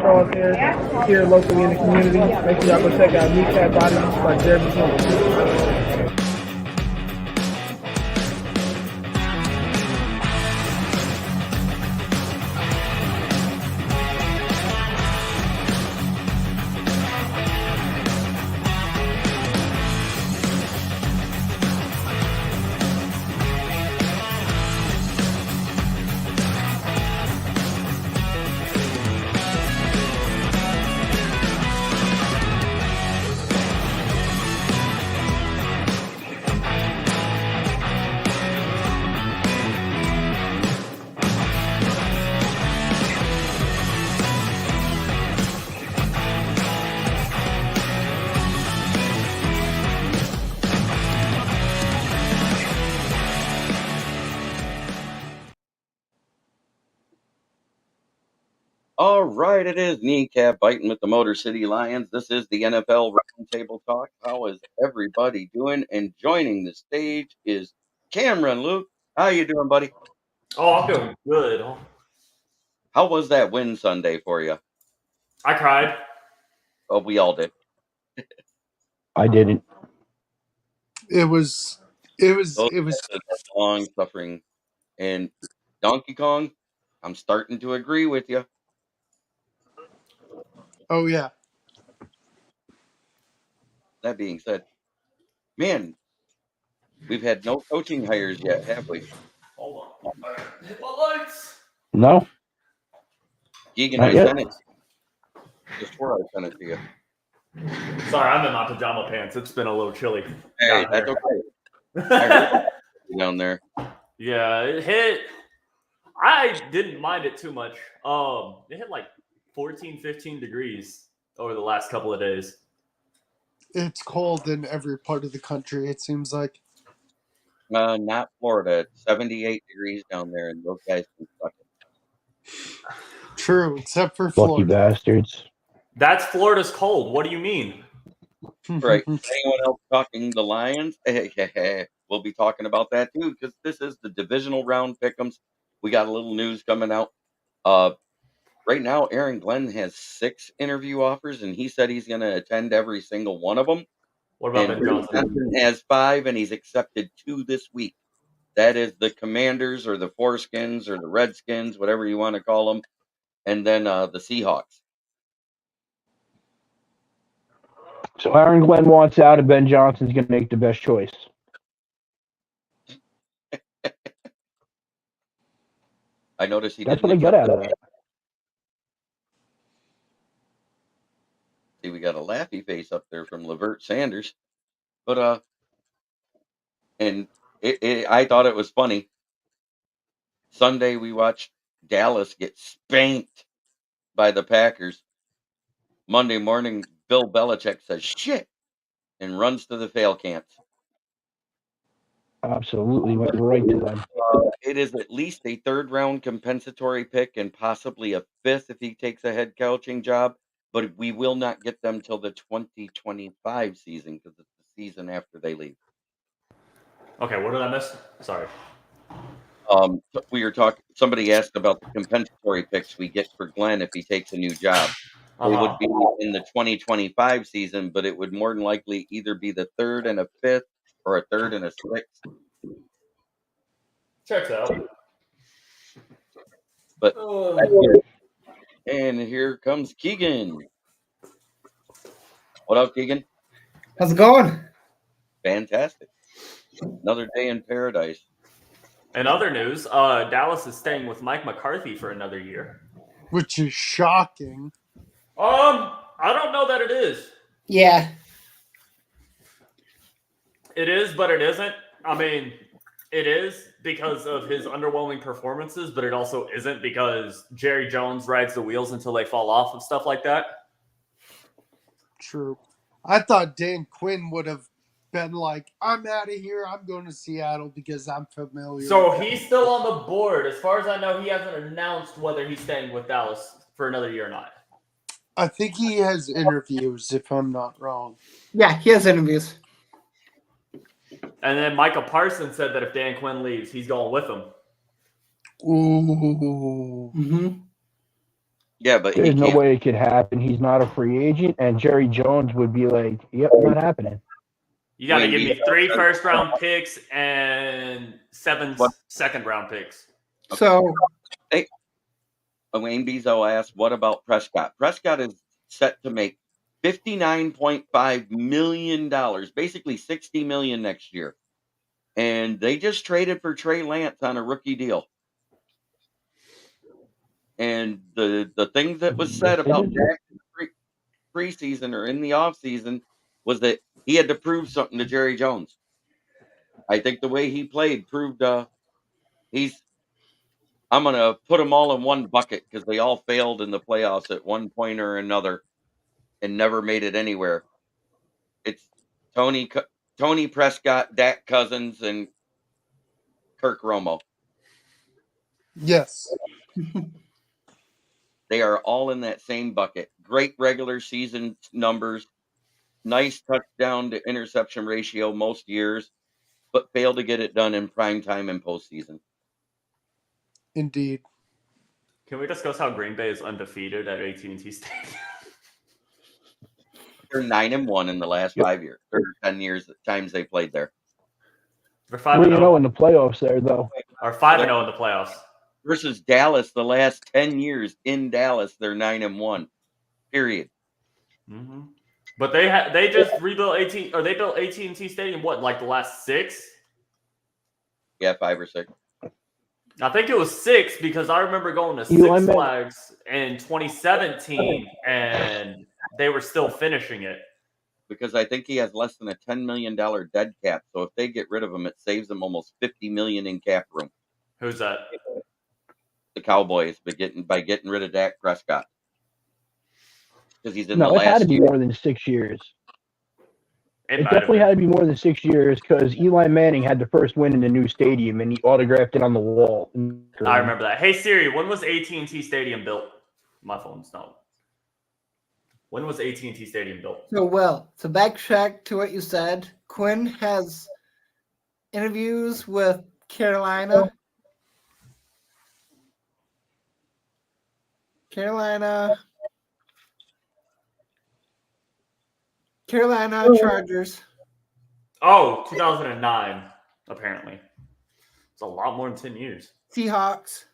straws here locally in the community. Make sure y'all go check out Kneecap Bottoms by Jeremy Campbell. All right, it is Kneecap biting with the Motor City Lions. This is the NFL Roundtable Talk. How is everybody doing? And joining the stage is Cameron. Luke, how you doing, buddy? Oh, I'm doing good. How was that win Sunday for you? I cried. Oh, we all did. I didn't. It was long suffering. And Donkey Kong, I'm starting to agree with you. Oh yeah. That being said, man, we've had no coaching hires yet, have we? Hold on. Hit my lights. No. Keegan, Not I yet. sent it. Just where I sent it to you. Sorry, I'm in my pajama pants. It's been a little chilly. Hey, that's okay. I heard it down there. Yeah, it hit. I didn't mind it too much. It hit like 14, 15 degrees over the last couple of days. It's cold in every part of the country, it seems like. Not Florida. It's 78 degrees down there, and those guys can suck it. True, except for Lucky Florida. bastards. That's Florida's cold. What do you mean? Right. Anyone else talking the Lions? We'll be talking about that too, because this is the divisional round pick 'ems. We got a little news coming out. Right now, Aaron Glenn has 6 interview offers, and he said he's going to attend every single one of them. What about And Ben Johnson? Johnson has 5, and he's accepted 2 this week. That is the Commanders or the Foreskins or the Redskins, whatever you want to call them, and then the Seahawks. So Aaron Glenn wants out, and Ben Johnson's going to make the best choice. I noticed he That's didn't what I got accept out of it. that. See, we got a laughy face up there from Levert Sanders, but and I thought it was funny. Sunday we watched Dallas get spanked by the Packers. Monday morning, Bill Bellichek says shit and runs to the fail camps. Absolutely went right to them. It is at least a 3rd round compensatory pick and possibly a 5th if he takes a head coaching job. But we will not get them till the 2025 season because it's the season after they leave. Okay, what did I miss? Sorry. We were talking. Somebody asked about the compensatory picks we get for Glenn if he takes a new job. It would be in the 2025 season, but it would more than likely either be the 3rd and a 5th or a 3rd and a 6th. Checks out. But and here comes Keegan. What up, Keegan? How's it going? Fantastic. Another day in paradise. In other news, Dallas is staying with Mike McCarthy for another year. Which is shocking. I don't know that it is. Yeah. It is, but it isn't. I mean, it is because of his underwhelming performances, but it also isn't because Jerry Jones rides the wheels until they fall off and stuff like that. True. I thought Dan Quinn would have been like, I'm out of here. I'm going to Seattle because I'm familiar. So he's still on the board. As far as I know, he hasn't announced whether he's staying with Dallas for another year or not. I think he has interviews, if I'm not wrong. Yeah, he has interviews. And then Micah Parsons said that if Dan Quinn leaves, he's going with him. Ooh. Mm-hmm. Yeah, but he There's no can't. way it could happen. He's not a free agent, and Jerry Jones would be like, "Yep, not happening." You got to give me Wemby- 3 first-round picks and 7 What? second-round picks. So Wayne Bezo asked, "What about Prescott?" Prescott is set to make $59.5 million, basically $60 million next year, and they just traded for Trey Lance on a rookie deal. And the thing that was said Yes, they about did. Dak in the preseason or in the offseason was that he had to prove something to Jerry Jones. I think the way he played proved I'm going to put them all in one bucket because they all failed in the playoffs at one point or another and never made it anywhere. It's Tony Prescott, Dak Cousins, and Kirk Romo. Yes. They are all in that same bucket. Great regular season numbers, nice touchdown to interception ratio most years, but fail to get it done in prime time and postseason. Indeed. Can we discuss how Green Bay is undefeated at AT&T Stadium? They're 9-1 in the last 5 years, or 10 years, times they played there. They're 3-0 5-0 in the playoffs there, though. or 5-0 in the playoffs. Versus Dallas, the last 10 years in Dallas, they're 9-1. Period. Mm-hmm. But they just rebuilt they built AT&T Stadium like the last 6? Yeah, 5 or 6. I think it was 6 because I remember going to Eli Six Manning. Flags in 2017 and they were still finishing it. Because I think he has less than a $10 million dead cap. So if they get rid of him, it saves them almost $50 million in cap room. Who's that? The Cowboys by getting rid of Dak Prescott. Because he's in No, the it had to last be year. more than 6 years. It It might have definitely been. had to be more than 6 years because Eli Manning had the first win in the new stadium, and he autographed it on the wall. I remember that. Hey Siri, when was AT&T Stadium built? My phone's not. When was AT&T Stadium built? So, Will, to backtrack to what you said, Quinn has interviews with Carolina. Carolina Chargers. Oh, 2009, apparently. It's a lot more than 10 years. Seahawks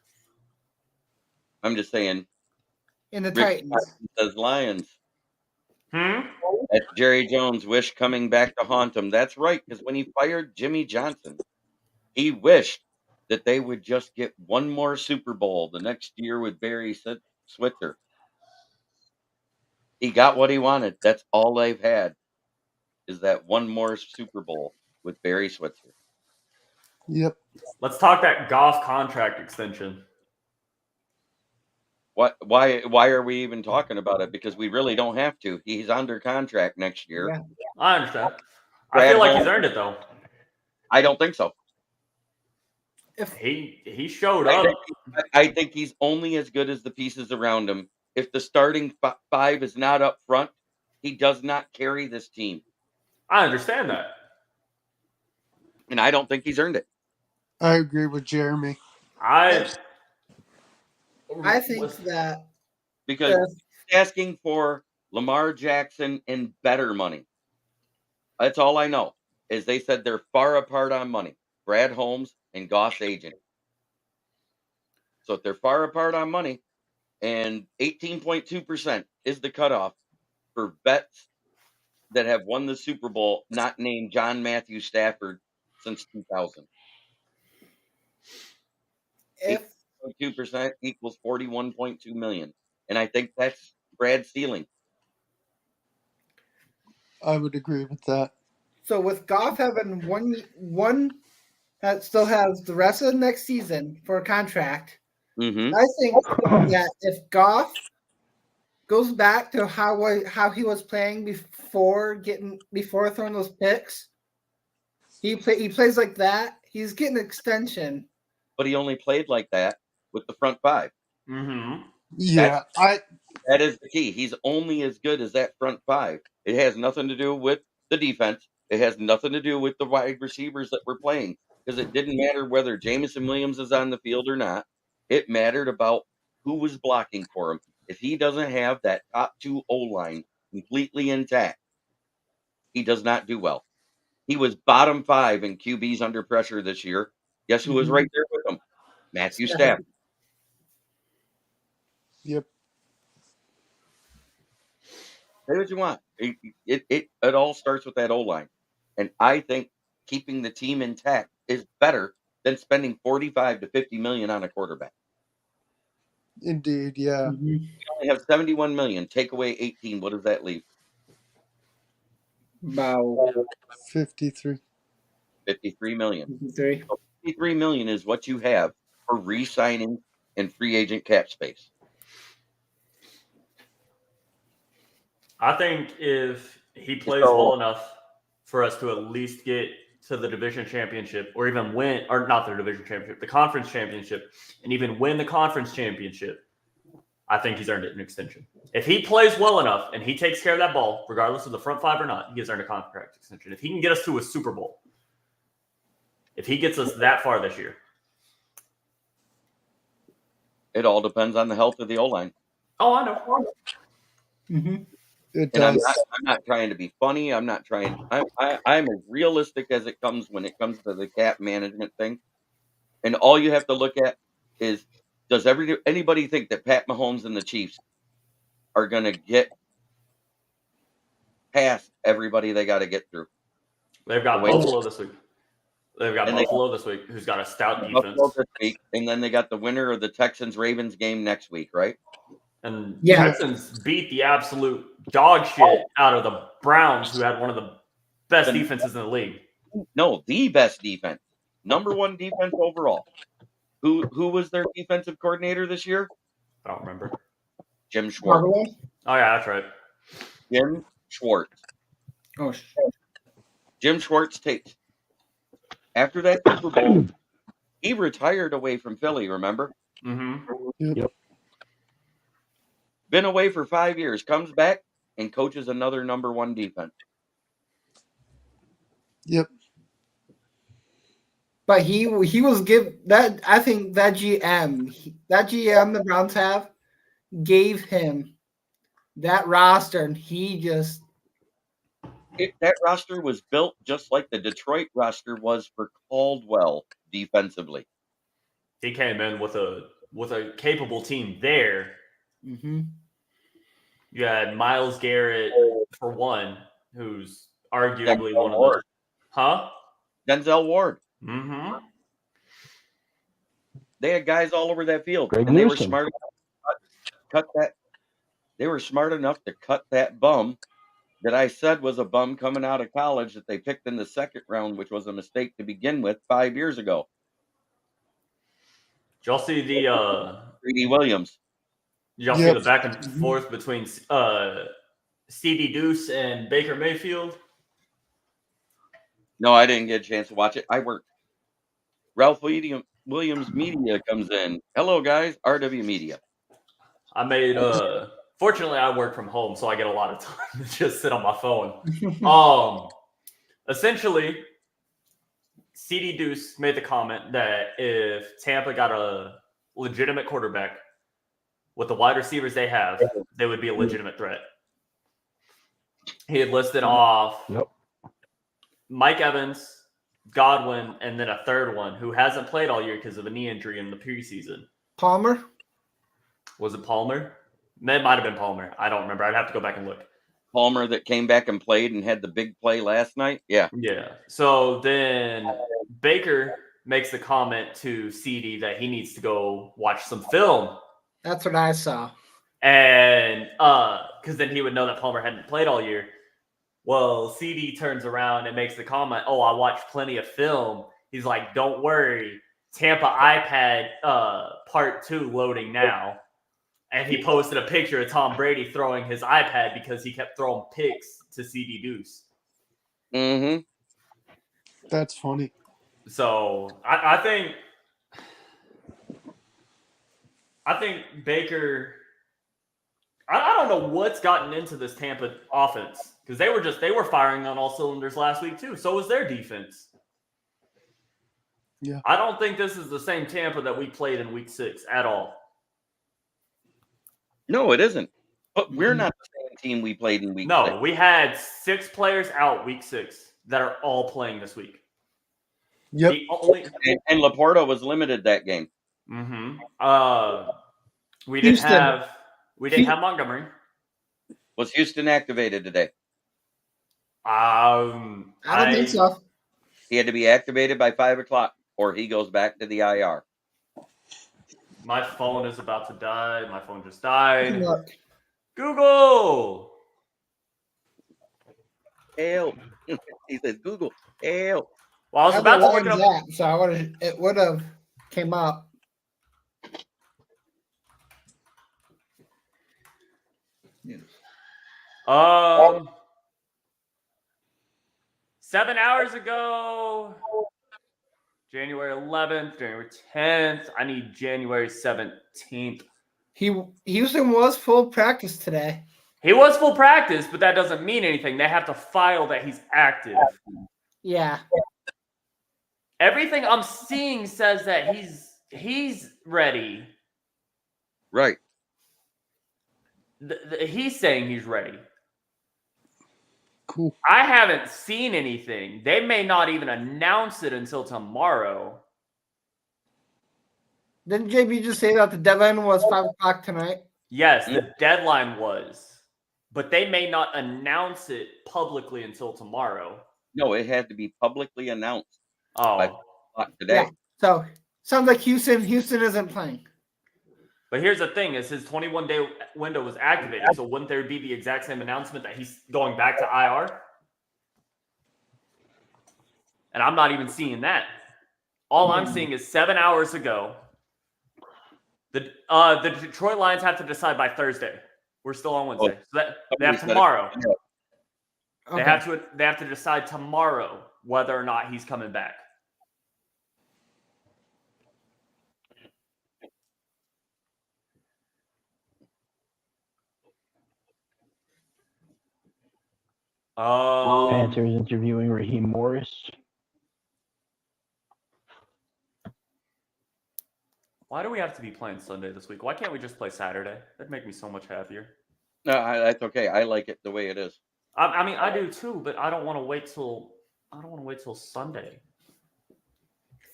I'm just saying. and the Rick Titans. says Lions. Hmm? That's Jerry Jones' wish coming back to haunt him. That's right, because when he fired Jimmy Johnson, he wished that they would just get one more Super Bowl the next year with Barry Switzer. He got what he wanted. That's all they've had is that one more Super Bowl with Barry Switzer. Yep. Let's talk that Goff contract extension. Why are we even talking about it? Because we really don't have to. He's under contract next year. Yeah. I understand. I Brad feel like Holmes- he's earned it though. I don't think so. If He showed up. I think he's only as good as the pieces around him. If the starting 5 is not up front, he does not carry this team. I understand that. And I don't think he's earned it. I agree with Jeremy. I think that Because he's asking for Lamar Jackson and better money. That's all I know. Is they said they're far apart on money. Brad Holmes and Goff's agent. So if they're far apart on money, and 18.2% is the cutoff for bets that have won the Super Bowl, not named John Matthew Stafford since 2000. if 2% equals 41.2 million. And I think that's Brad's ceiling. I would agree with that. so, with Goff having one that still has the rest of the next season for a contract, Mm-hmm. I think that if Goff goes back to how he was playing before throwing those picks, he plays like that. He's getting an extension. But he only played like that with the front 5. Mm-hmm. Yeah, That is the key. He's only as good as that front 5. It has nothing to do with the defense. It has nothing to do with the wide receivers that we're playing. Because it didn't matter whether Jameson Williams is on the field or not. It mattered about who was blocking for him. if he doesn't have that top 2 O-line completely intact, he does not do well. He was bottom 5 in QBs under pressure this year. Guess who was right there with him? Matthew Stafford. Yep. Say what you want. It all starts with that O-line. And I think keeping the team intact is better than spending 45 to 50 million on a quarterback. Indeed. Yeah. We only have 71 million. Take away 18. What does that leave? About 53. 53 million. 3. So 53 million is what you have for re-signing and free agent cap space. I think if he plays well enough for us to at least get to the division championship, or even win, or not the division championship, the conference championship, and even win the conference championship, I think he's earned an extension. If he plays well enough and he takes care of that ball, regardless of the front 5 or not, he has earned a contract extension. If he can get us to a Super Bowl, if he gets us that far this year. It all depends on the health of the O-line. Oh, I know. It And I'm does. not trying to be funny. I'm not trying. I'm as realistic as it comes when it comes to the cap management thing. And all you have to look at is, does anybody think that Pat Mahomes and the Chiefs are going to get past everybody they got to get through? They've got Buffalo this week. They've got And Buffalo this week, who's got a stout defense. Buffalo this week, and then they got the winner of the Texans-Ravens game next week, right? And Yeah. Texans beat the absolute dog shit out of the Browns, who had one of the best defenses in the league. No, the best defense. Number 1 defense overall. Who was their defensive coordinator this year? I don't remember. Jim Schwartz. Oh, yeah, that's right. Jim Schwartz. Oh, Jim Schwartz takes. After that Super Bowl, he retired away from Philly, remember? Mm-hmm. Yep. Been away for 5 years, comes back and coaches another number 1 defense. Yep. but he was give that. I think that GM the Browns have gave him that roster, and he just That roster was built just like the Detroit roster was for Caldwell defensively. He came in with a capable team there. You had Myles Garrett for one, who's arguably one of the Denzel Ward. Mm-hmm. They had guys all over that field, Greg and they were Newsome. smart enough to cut that. They were smart enough to cut that bum that I said was a bum coming out of college that they picked in the 2nd round, which was a mistake to begin with 5 years ago. Did y'all see the 3D Williams. Did y'all see the back and forth between CD Deuce and Baker Mayfield? No, I didn't get a chance to watch it. I worked. Ralph Williams Media comes in. Hello, guys. RW Media. I made fortunately I work from home, so I get a lot of time to just sit on my phone. Essentially, CD Deuce made the comment that if Tampa got a legitimate quarterback with the wide receivers they have, they would be a legitimate threat. He had listed off Mike Evans, Godwin, and then a third one who hasn't played all year because of a knee injury in the preseason. Palmer. Was it Palmer? It might have been Palmer. I don't remember. I'd have to go back and look. Palmer that came back and played and had the big play last night? Yeah. Yeah. So then Baker makes the comment to CD that he needs to go watch some film. That's what I saw. And because then he would know that Palmer hadn't played all year. Well, CD turns around and makes the comment, "Oh, I watched plenty of film." He's like, "Don't worry, Tampa iPad part 2 loading now." And he posted a picture of Tom Brady throwing his iPad because he kept throwing picks to CD Deuce. Mm-hmm. That's funny. So I think Baker. I don't know what's gotten into this Tampa offense because they were firing on all cylinders last week too. So was their defense. Yeah. I don't think this is the same Tampa that we played in week 6 at all. No, it isn't. But we're not the same team we played in week 6. No, we had 6 players out week 6 that are all playing this week. Yep. The only And Laporta was limited that game. we didn't Houston. have Montgomery. Was Houston activated today? I don't think so. He had to be activated by 5 o'clock, or he goes back to the IR. My phone is about to die. My phone just died. Look. Google. Help. He says, Google, help. Well, I was about to look it up. That, so it would have came up. Yes. 7 hours ago, January 11th, January 10th. I need January 17th. Houston was full practice today. He was full practice, but that doesn't mean anything. They have to file that he's active. Yeah. Everything I'm seeing says that he's ready. Right. He's saying he's ready. Cool. I haven't seen anything. They may not even announce it until tomorrow. Didn't JB just say that the deadline was 5 o'clock tonight? Yes, the deadline was, but they may not announce it publicly until tomorrow. No, it had to be publicly announced Oh, by 5 o'clock today. Yeah. So sounds like Houston isn't playing. but here's the thing: is his 21-day window was activated, so wouldn't there be the exact same announcement that he's going back to IR? And I'm not even seeing that. All I'm seeing is 7 hours ago. The Detroit Lions have to decide by Thursday. We're still on Wednesday. So they have tomorrow. Okay. They have to decide tomorrow whether or not he's coming back. Panthers interviewing Raheem Morris. Why do we have to be playing Sunday this week? Why can't we just play Saturday? That'd make me so much happier. No, that's okay. I like it the way it is. I mean, I do too, but I don't want to wait till Sunday.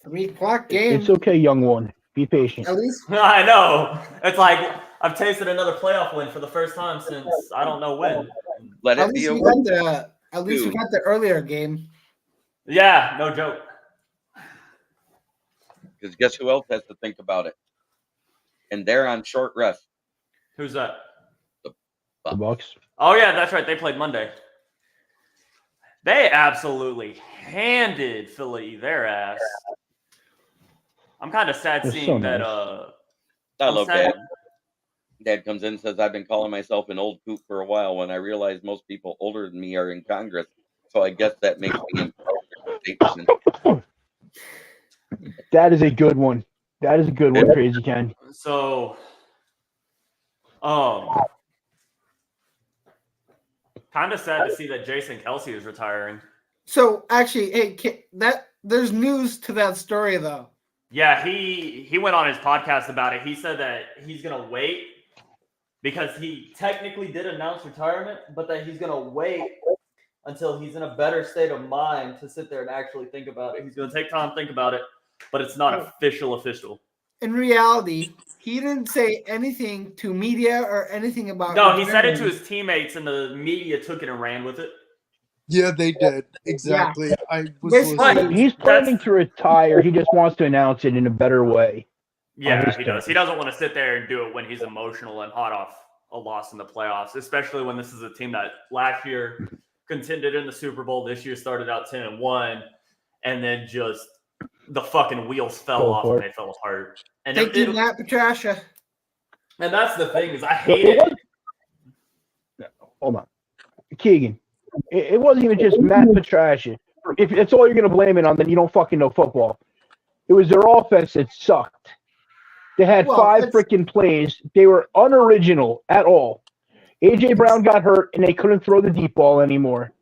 3 o'clock game. It's okay, young one. Be patient. At least I know. It's like I've tasted another playoff win for the first time since I don't know when. Let at it be least a we win. got the earlier game. Yeah, no joke. Because guess who else has to think about it? And they're on short rest. Who's that? The Bucks. Oh yeah, that's right. They played Monday. They absolutely handed Philly their ass. I'm kind of sad They're seeing so that. nice. I I'm love sad- Dad. Dad comes in and says, I've been calling myself an old coot for a while when I realize most people older than me are in Congress. So I guess that makes me improve. That is a good one. That is a good one, Crazy Ken. So, kind of sad to see that Jason Kelsey is retiring. So actually, hey, there's news to that story though. Yeah, he went on his podcast about it. He said that he's gonna wait because he technically did announce retirement, but that he's gonna wait until he's in a better state of mind to sit there and actually think about it. He's gonna take time to think about it, but it's not official. In reality, he didn't say anything to media or anything about. No, he said it to retiring. his teammates, and the media took it and ran with it. Yeah, they did. Exactly. I was Basically, listening. He's planning to retire. He just wants to announce it in a better way. Yeah, he does. He doesn't want to sit there and do it when he's emotional and hot off a loss in the playoffs, especially when this is a team that last year contended in the Super Bowl. This year started out 10-1, and then just the fucking wheels fell off and they fell apart. And Thank you, Matt Patricia. And that's the thing is I hate it. Hold on. Keegan, it wasn't even just Matt Patricia. If that's all you're going to blame it on, then you don't fucking know football. It was their offense that sucked. They had 5 freaking plays. They were unoriginal at all. A.J. Brown got hurt, and they couldn't throw the deep ball anymore.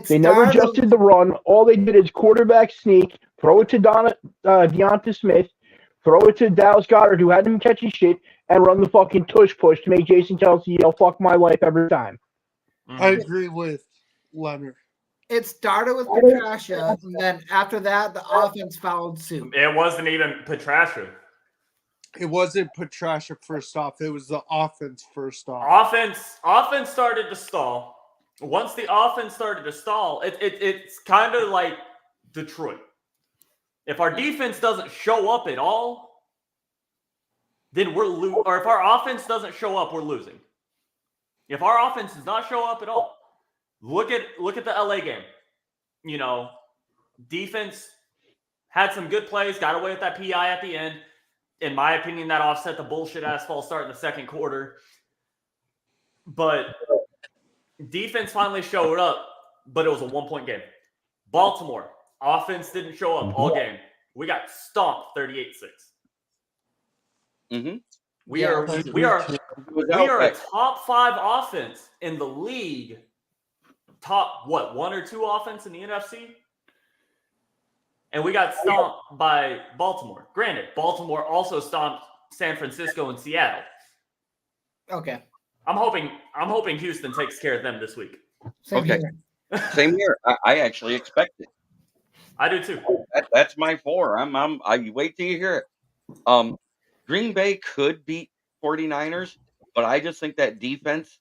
They never adjusted the run. All they did is quarterback sneak, throw it to Deonta Smith, throw it to Dallas Goedert, who had him catching shit, and run the fucking tush push to make Jason Kelsey yell "fuck my life" every time. Mhm. I agree with Leonard. It started with Patricia, and then after that, the offense followed suit. It wasn't even Petrasha. It wasn't Patricia first off. It was the offense first off. Offense started to stall. Once the offense started to stall, it's kind of like Detroit. If our defense doesn't show up at all, then we're losing. Or if our offense doesn't show up, we're losing. If our offense does not show up at all, look at the LA game. You know, defense had some good plays, got away with that PI at the end. In my opinion, that offset the bullshit ass false start in the second quarter. But defense finally showed up, but it was a 1-point game. Baltimore, offense didn't show up all game. We got stomped 38-6. Mm-hmm. We are a top 5 offense in the league. Top 1 or 2 offense in the NFC? And we got stomped by Baltimore. Granted, Baltimore also stomped San Francisco and Seattle. Okay. I'm hoping Houston takes care of them this week. Same Okay. here. Same here. I actually expect it. I do too. That's my 4. I wait till you hear it. Green Bay could beat 49ers, but I just think that defense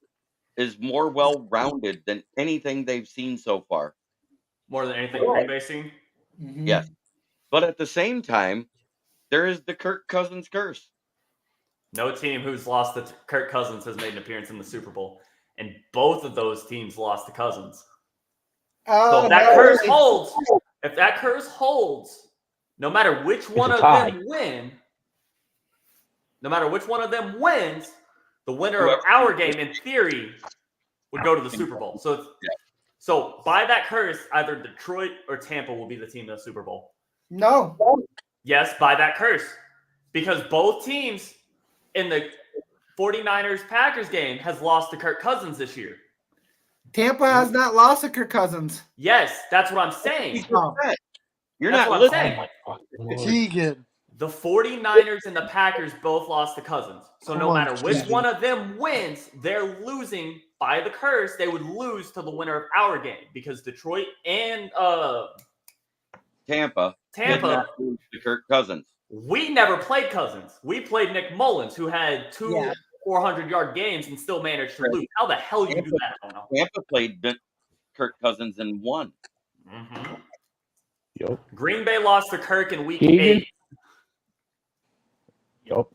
is more well-rounded than anything they've seen so far. More than anything Green Bay seen. Mhm. Yes. But at the same time, there is the Kirk Cousins curse. No team who's lost to Kirk Cousins has made an appearance in the Super Bowl. And both of those teams lost to Cousins. So if that curse holds, no matter which one of them wins, the winner of our game, in theory, would go to the Super Bowl. So by that curse, either Detroit or Tampa will be the team in the Super Bowl. No. Yes, by that curse. Because both teams in the 49ers-Packers game has lost to Kirk Cousins this year. Tampa has not lost to Kirk Cousins. Yes, that's what I'm saying. Oh. You're That's not what I'm listening. saying. Keegan. The 49ers and the Packers both lost to Cousins. So no Come on, matter which Keegan. one of them wins, they're losing by the curse. They would lose to the winner of our game because Detroit and Tampa did not lose to Kirk Cousins. we never played Cousins. We played Nick Mullins, who had 2 400-yard games and still managed to lose. How the hell you do that? I don't know. Tampa played Kirk Cousins and won. Mm-hmm. Yep. Green Bay lost to Kirk in week Keegan? 8. Yep.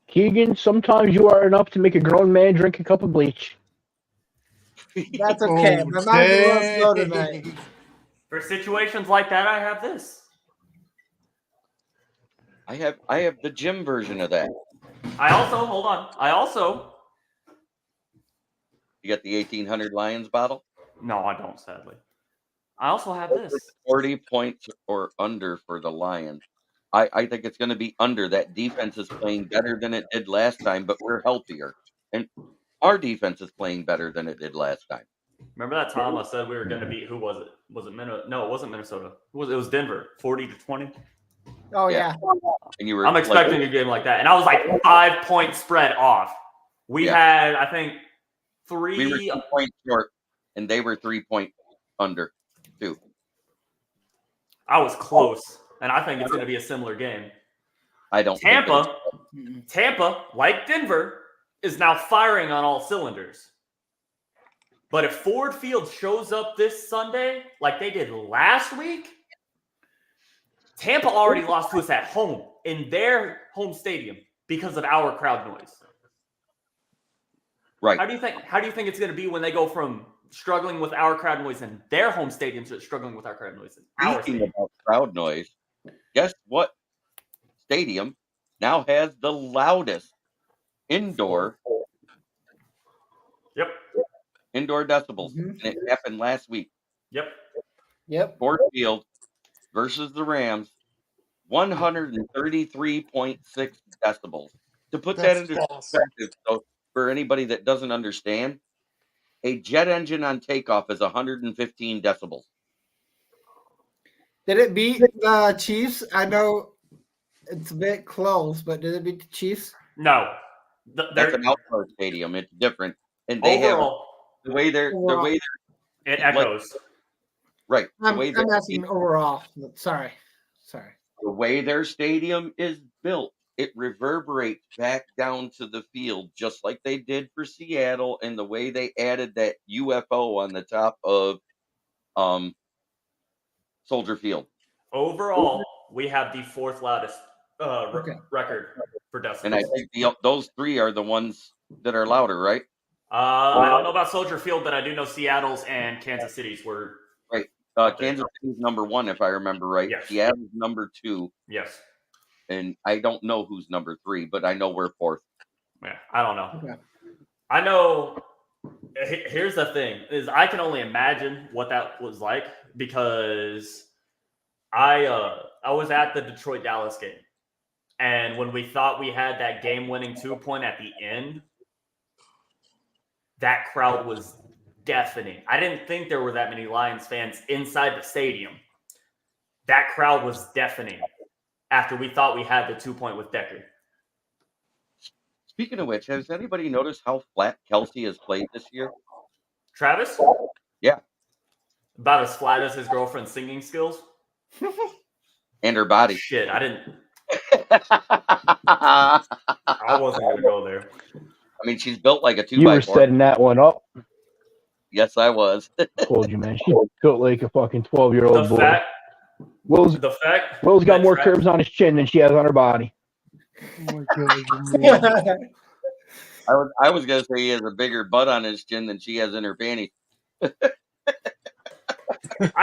Keegan, sometimes you are enough to make a grown man drink a cup of bleach. That's okay. Oh, My mom wants to go tonight. dang. For situations like that, I have this. I have the gym version of that. Hold on. You got the 1800 Lions bottle? No, I don't, sadly. I also have this. 40 points or under for the Lions. I think it's going to be under. That defense is playing better than it did last time, but we're healthier. And our defense is playing better than it did last time. Remember that time I said we were going to beat, who was it? Was it Minnesota? No, it wasn't Minnesota. It was Denver, 40-20. Oh, yeah. And you were I'm expecting a game like that. And I was like 5-point spread off. We had, I think, we were 2 points short, and they were 3 point under, too. I was close. And I think it's going to be a similar game. I don't. Tampa, like Denver, is now firing on all cylinders. But if Ford Field shows up this Sunday like they did last week, Tampa already lost to us at home in their home stadium because of our crowd noise. Right. How do you think it's going to be when they go from struggling with our crowd noise in their home stadium to struggling with our crowd noise in our Speaking stadium? about crowd noise, guess what stadium now has the loudest indoor decibels? Mhm. And it happened last week. Yep. Ford Field versus the Rams, 133.6 decibels. To put that That's into awesome. perspective, so for anybody that doesn't understand, a jet engine on takeoff is 115 decibels. Did it beat the Chiefs? I know it's a bit close, but did it beat the Chiefs? No. That's an outdoor stadium. It's different, and they overall, have the way they're it echoes. right. I'm asking overall. Sorry. The way their stadium is built, it reverberates back down to the field, just like they did for Seattle, and the way they added that UFO on the top of Soldier Field. Overall, we have the fourth loudest Okay. record for decibels. And I think those three are the ones that are louder, right? I don't know about Soldier Field, but I do know Seattle's and Kansas City's were right. Kansas City's number 1, if I remember right. Yes. Seattle's number 2. Yes. And I don't know who's number 3, but I know we're 4th. Yeah, I don't know. Okay. I know. Here's the thing: is I can only imagine what that was like because I was at the Detroit Dallas game, and when we thought we had that game-winning 2-point at the end, that crowd was deafening. I didn't think there were that many Lions fans inside the stadium. That crowd was deafening after we thought we had the 2-point with Decker. Speaking of which, has anybody noticed how flat Kelsey has played this year? Travis? Yeah. About as flat as his girlfriend's singing skills? And her body. Shit, I didn't. I wasn't going to go there. I mean, she's built like a 2x4. You were setting that one up. Yes, I was. Told you, man. She's built like a fucking 12-year-old boy. Will's got more curves on his chin than she has on her body. Oh my God. I was gonna say he has a bigger butt on his chin than she has in her panties. I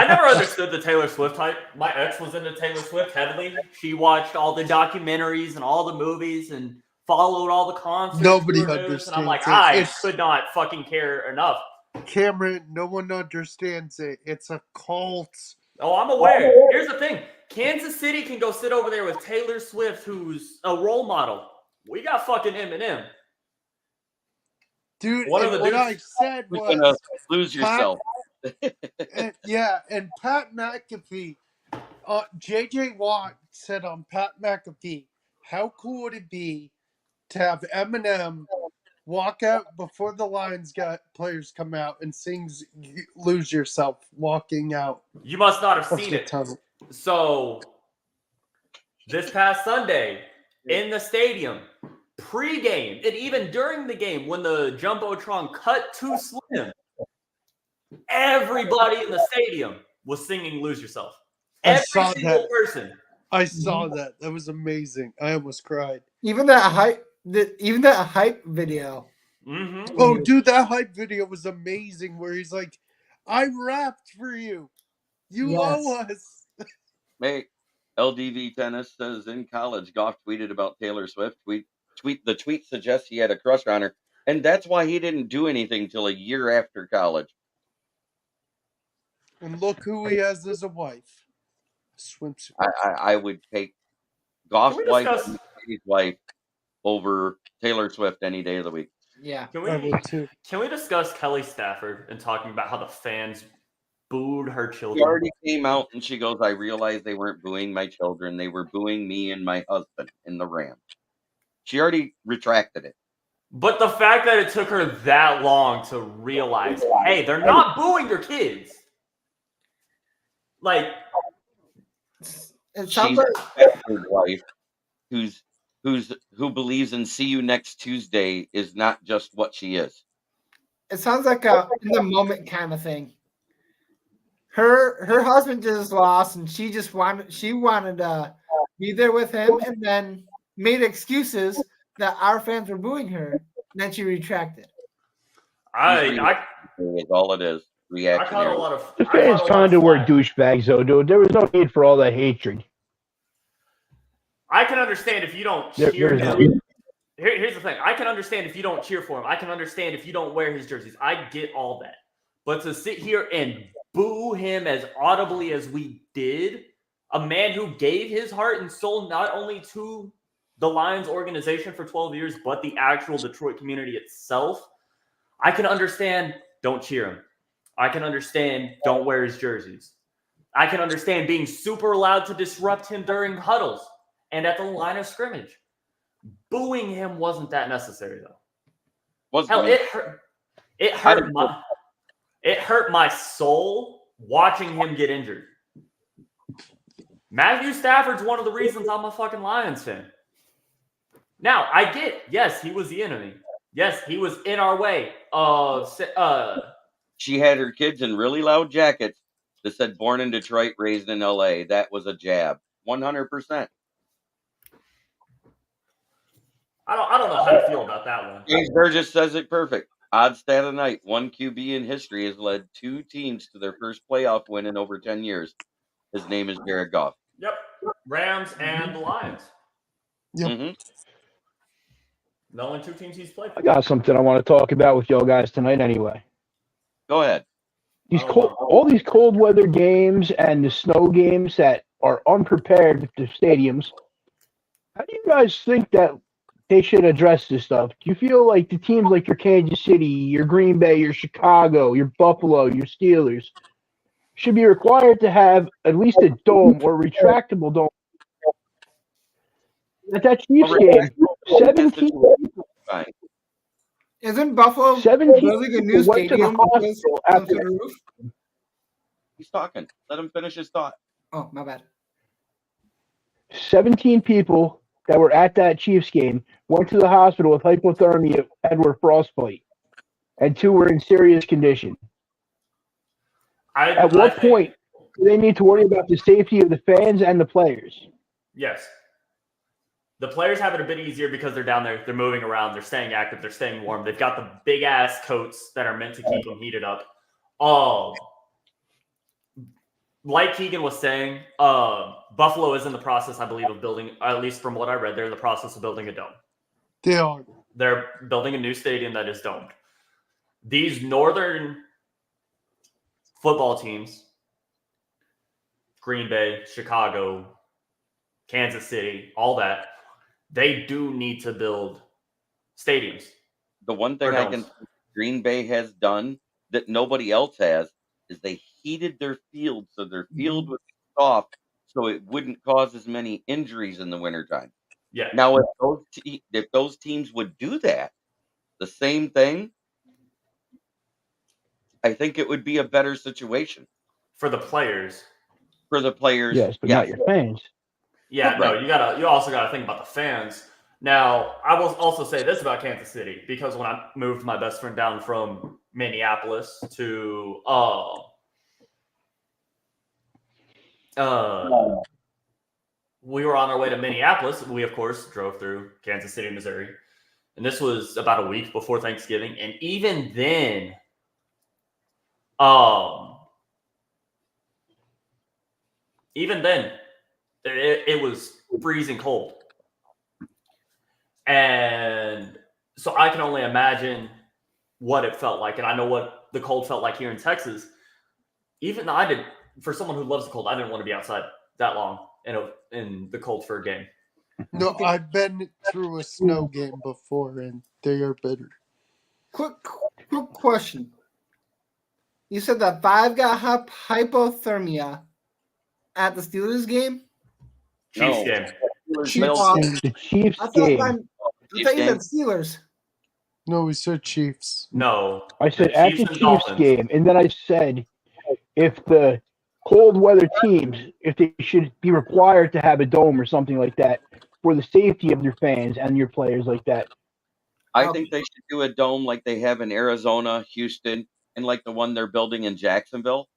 never understood the Taylor Swift hype. My ex was into Taylor Swift heavily. She watched all the documentaries and all the movies and followed all the concerts. Nobody tours, understands and I'm like, it. I could not fucking care enough. Cameron, no one understands it. It's a cult. Oh, I'm aware. Here's the thing. Kansas City can go sit over there with Taylor Swift, who's a role model. We got fucking Eminem. Dude, One of the what dudes- I said You're was gonna lose yourself. and Pat McAfee, JJ Watt said on Pat McAfee, how cool would it be to have Eminem walk out before the Lions players come out and sings "Lose Yourself" walking out? You must not have of seen the it. tunnel. So, this past Sunday in the stadium, pre-game, and even during the game, when the Jumbotron cut to Slim, everybody in the stadium was singing "Lose Yourself." Every single person. I saw that. That was amazing. I almost cried. Even that hype video. Mm-hmm. Oh, dude, that hype video was amazing. Where he's like, "I rapped for you. You owe us." Hey, LDV Tennis says in college, Goff tweeted about Taylor Swift. The tweet suggests he had a crush on her, and that's why he didn't do anything till a year after college. And look who he has as a wife. Swimsuit. I would take Goff's Can we wife discuss- and his wife over Taylor Swift any day of the week. Yeah. Can I we would too. discuss Kelly Stafford and talking about how the fans booed her She children? already came out and she goes, I realized they weren't booing my children. They were booing me and my husband in the Rams. She already retracted it. But the fact that it took her that long to realize, hey, they're not booing your kids. Like, It sounds She's like a Stafford wife who believes in see you next Tuesday is not just what she is. it sounds like a in the moment kind of thing. Her husband just lost, and she wanted to be there with him, and then made excuses that our fans were booing her. And then she retracted. I Is all it is. caught a Reactionary. lot of The fans kind of were flack. douchebags, though, dude. There was no need for all that hatred. I can understand if you don't There- cheer there's him. Here's the thing. I can understand if you don't cheer for him. I can understand if you don't wear his jerseys. I get all that. But to sit here and boo him as audibly as we did, a man who gave his heart and soul not only to the Lions organization for 12 years, but the actual Detroit community itself, I can understand don't cheer him. I can understand don't wear his jerseys. I can understand being super loud to disrupt him during huddles and at the line of scrimmage. booing him wasn't that necessary though. Wasn't Hell, me. it hurt my soul watching him get injured. Matthew Stafford's one of the reasons I'm a fucking Lions fan. Now, I get, yes, he was the enemy. Yes, he was in our way. She had her kids in really loud jackets that said "Born in Detroit, raised in L.A." That was a jab, 100%. I don't know how to feel about that one. James Burgess says it perfect. Odd stat of the night: one QB in history has led 2 teams to their first playoff win in over 10 years. His name is Jared Goff. Yep, Rams and the Lions. Yep. Mm-hmm. The only 2 teams he's played for. I got something I want to talk about with y'all guys tonight anyway. Go ahead. All these cold weather games and the snow games that are unprepared with the stadiums. How do you guys think that they should address this stuff? Do you feel like the teams like your Kansas City, your Green Bay, your Chicago, your Buffalo, your Steelers should be required to have at least a dome or retractable dome? At that Chiefs game, 17 Fine. Isn't Buffalo 17 building a new people went to the stadium hospital onto after the roof? He's talking. Let him finish his thought. Oh, my bad. 17 people that were at that Chiefs game went to the hospital with hypothermia and were frostbite, and 2 were in serious condition. At what point do they need to worry about the safety of the fans and the players? Yes. The players have it a bit easier because they're down there. They're moving around. They're staying active. They're staying warm. They've got the big-ass coats that are meant to keep them heated up. Like Keegan was saying, Buffalo is in the process, I believe, of building, at least from what I read, they're in the process of building a dome. They are. They're building a new stadium that is domed. These northern football teams, Green Bay, Chicago, Kansas City, all that, they do need to build stadiums. The one thing I can Green Bay has done that nobody else has is they heated their field so their field was soft so it wouldn't cause as many injuries in the wintertime. Yeah. Now, if those teams would do that, the same thing, I think it would be a better situation. For the players. For the players. Yes, but not your fans. Yeah, no, you also gotta think about the fans. Now, I will also say this about Kansas City, because when I moved my best friend down from Minneapolis to we were on our way to Minneapolis. We, of course, drove through Kansas City, Missouri. And this was about a week before Thanksgiving. And even then, it was freezing cold. And so I can only imagine what it felt like. And I know what the cold felt like here in Texas. Even though for someone who loves the cold, I didn't want to be outside that long in the cold for a game. No, I've been through a snow game before, and they are bitter. Quick question. You said that 5 got hypothermia at the Steelers game? Chiefs game. The Chiefs game. I thought you said Steelers. No, we said Chiefs. No. I said at the Chiefs Dolphins game, and then I said if the cold weather teams, if they should be required to have a dome or something like that for the safety of your fans and your players like that. I think they should do a dome like they have in Arizona, Houston, and like the one they're building in Jacksonville.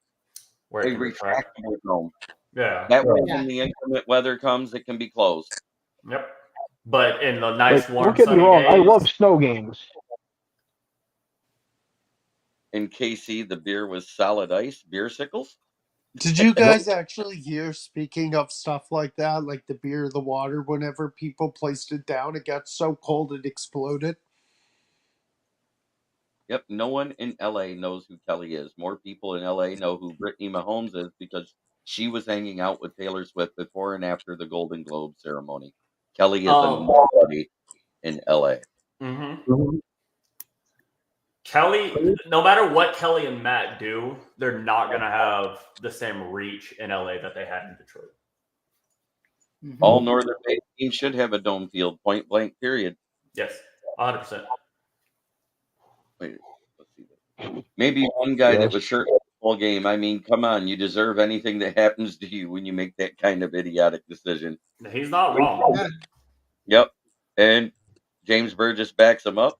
Where A retractable dome. Yeah. That way, when the inclement weather comes, it can be closed. Yep. But in the nice, warm, don't get me wrong, days, I love snow games. In KC, the beer was solid ice, beer sickles. Did you guys actually hear, speaking of stuff like that, like the beer, the water, whenever people placed it down, it got so cold it exploded? Yep, no one in LA knows who Kelly is. More people in LA know who Brittany Mahomes is because she was hanging out with Taylor Swift before and after the Golden Globe ceremony. Kelly is a nobody in LA. Mm-hmm. Kelly, no matter what Kelly and Matt do, they're not going to have the same reach in LA that they had in Detroit. All Northern Bay teams should have a dome field, point blank, period. Yes, 100%. Wait, let's see. Maybe one guy that Yes. was shirtless the whole game. I mean, come on, you deserve anything that happens to you when you make that kind of idiotic decision. He's not wrong. Yeah. Yep. And James Burgess backs him up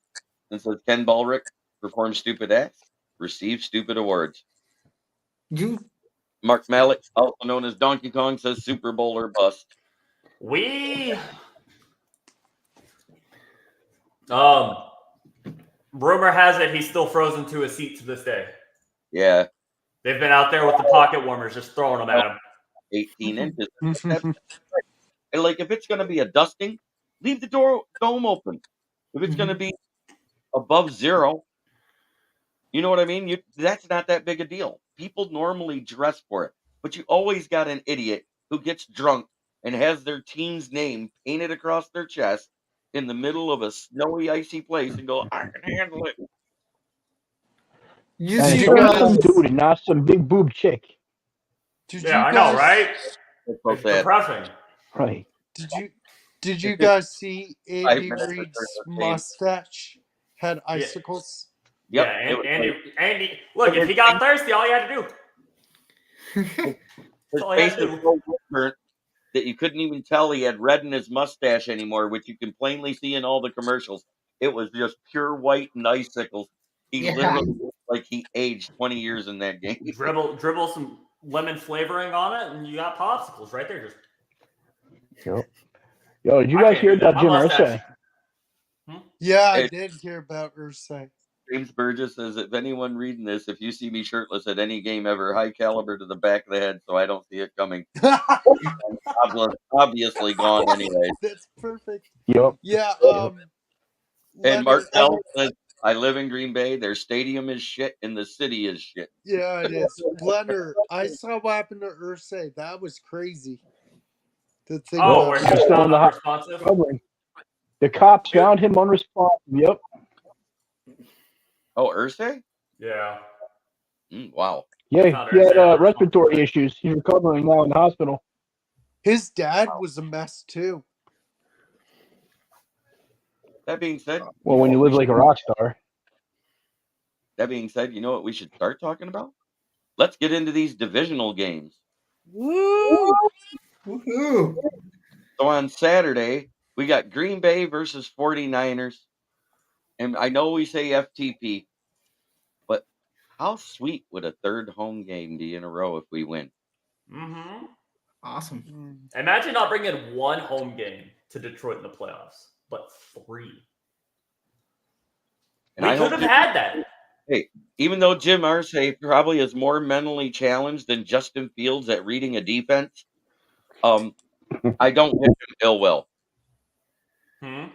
and says Ken Ballrick performed stupid acts, received stupid awards. You Mark Malik, also known as Donkey Kong, says Super Bowl or bust. Rumor has it he's still frozen to his seat to this day. Yeah, They've been out there with the pocket warmers, just throwing them at him. 18 inches. And like, if it's going to be a dusting, leave the dome open. If it's going to be above zero, you know what I mean? That's not that big a deal. People normally dress for it, but you always got an idiot who gets drunk and has their team's name painted across their chest in the middle of a snowy, icy place and go, I can handle it. you And see it's you only guys- some dude and not some big boob chick. Yeah, I know, right? That's so It's sad. depressing. Right. Did you guys see Andy minutes Reid's for the game. mustache had icicles? Yep. Yeah, it was Andy, look, if he got thirsty, all he had to do. his all he had face to was do. so burnt that you couldn't even tell he had red in his mustache anymore, which you can plainly see in all the commercials. It was just pure white and icicles. He Yeah. literally looked like he aged 20 years in that game. Dribble some lemon flavoring on it, and you got popsicles right there. Just Yep. Yo, did you I guys can't hear do that. about Jim My mustache- Irsay? Yeah, I Hey. did hear about Ursay. James Burgess says, if anyone reading this, if you see me shirtless at any game ever, high caliber to the back of the head, so I don't see it coming. Obviously gone anyway. That's perfect. Yep. Yeah. And Leonard- Mark Bell says, I live in Green Bay. Their stadium is shit, and the city is shit. Yeah, it is. Leonard, I saw what happened to Ursay. That was crazy. To think Oh, about. where He's he's still not in the hot- unresponsive. Covering. The cops found him unresponsive. Yep. Oh, Ursay? Yeah. Wow. Yeah, Found he had Irsay respiratory issues. He's recovering now in the hospital. His dad was a mess too. That being said, Well, when you live like a rock star. you know what we should start talking about? Let's get into these divisional games. Woohoo! So on Saturday, we got Green Bay versus 49ers. And I know we say FTP, but how sweet would a third home game be in a row if we win? Mm-hmm. Awesome. Imagine not bringing one home game to Detroit in the playoffs, but 3. And We I could hope have had that. even though Jim Irsay probably is more mentally challenged than Justin Fields at reading a defense, I don't wish him ill will. Hmm?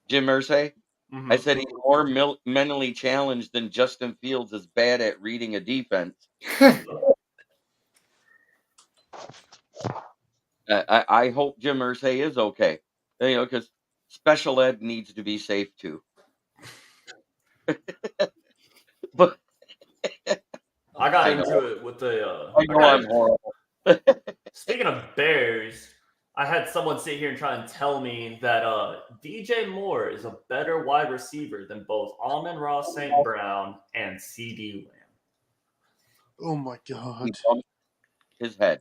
Jim Irsay, Mhm. I said he's more mentally challenged than Justin Fields is bad at reading a defense. I hope Jim Irsay is okay. You know, because special ed needs to be safe too. But I got I know. into it with the. I know I'm horrible. Speaking of Bears, I had someone sit here and try and tell me that DJ Moore is a better wide receiver than both Amon-Ra St. Brown and CD Lamb. Oh my He god. bumped his head.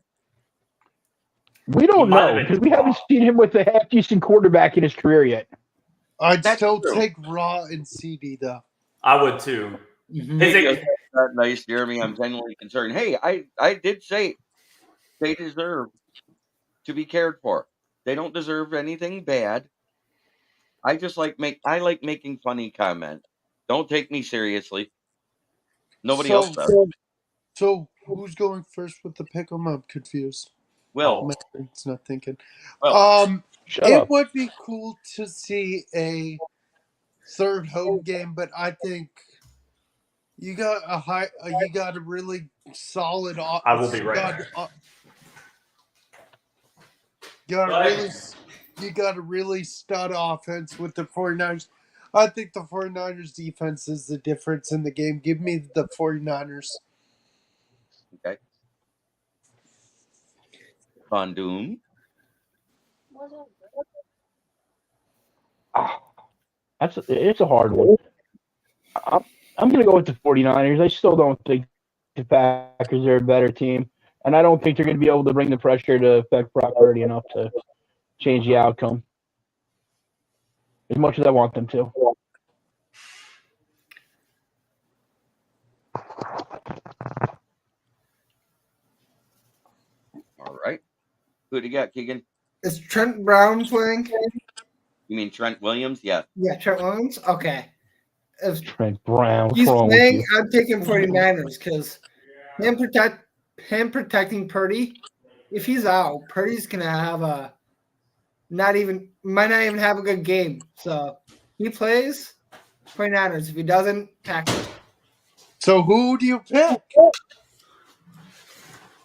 We don't might have know been because we haven't seen him with a half decent quarterback in his career yet. I'd That's still true. take Raw and CD though. I would too. Mhm. Is Hey, it- just that nice, Jeremy. I'm genuinely concerned. Hey, I did say they deserve to be cared for. They don't deserve anything bad. I just like making funny comments. Don't take me seriously. Nobody So- else does. So who's going first with the pick 'em? I'm confused. Will, My brain's not thinking. well, Shut It up. would be cool to see a third home game, but I think you got you got a really solid. I will be right. You got a really stud offense with the 49ers. I think the 49ers defense is the difference in the game. Give me the 49ers. okay. Von Doom. It's a hard one. I'm going to go with the 49ers. I still don't think the Packers are a better team, and I don't think they're going to be able to bring the pressure to affect Brock Purdy enough to change the outcome as much as I want them to. All right. Who do you got, Keegan? Is Trent Brown playing? You mean Trent Williams? Yeah. Yeah, Trent Williams. Okay. If Trent Brown, what's he's wrong with playing, you? I'm taking 49ers because him protecting Purdy. If he's out, Purdy's gonna have might not even have a good game. So he plays 49ers. If he doesn't, Packers. So who do you pick?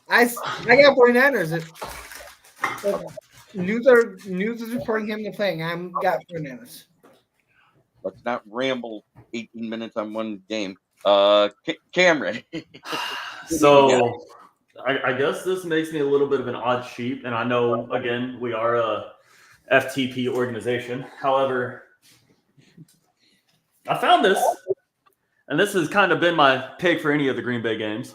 I got 49ers. News is reporting him to playing. I'm got 49ers. Let's not ramble 18 minutes on one game. Cameron. So I guess this makes me a little bit of an odd sheep, and I know, again, we are a FTP organization. However, I found this, and this has kind of been my pick for any of the Green Bay games.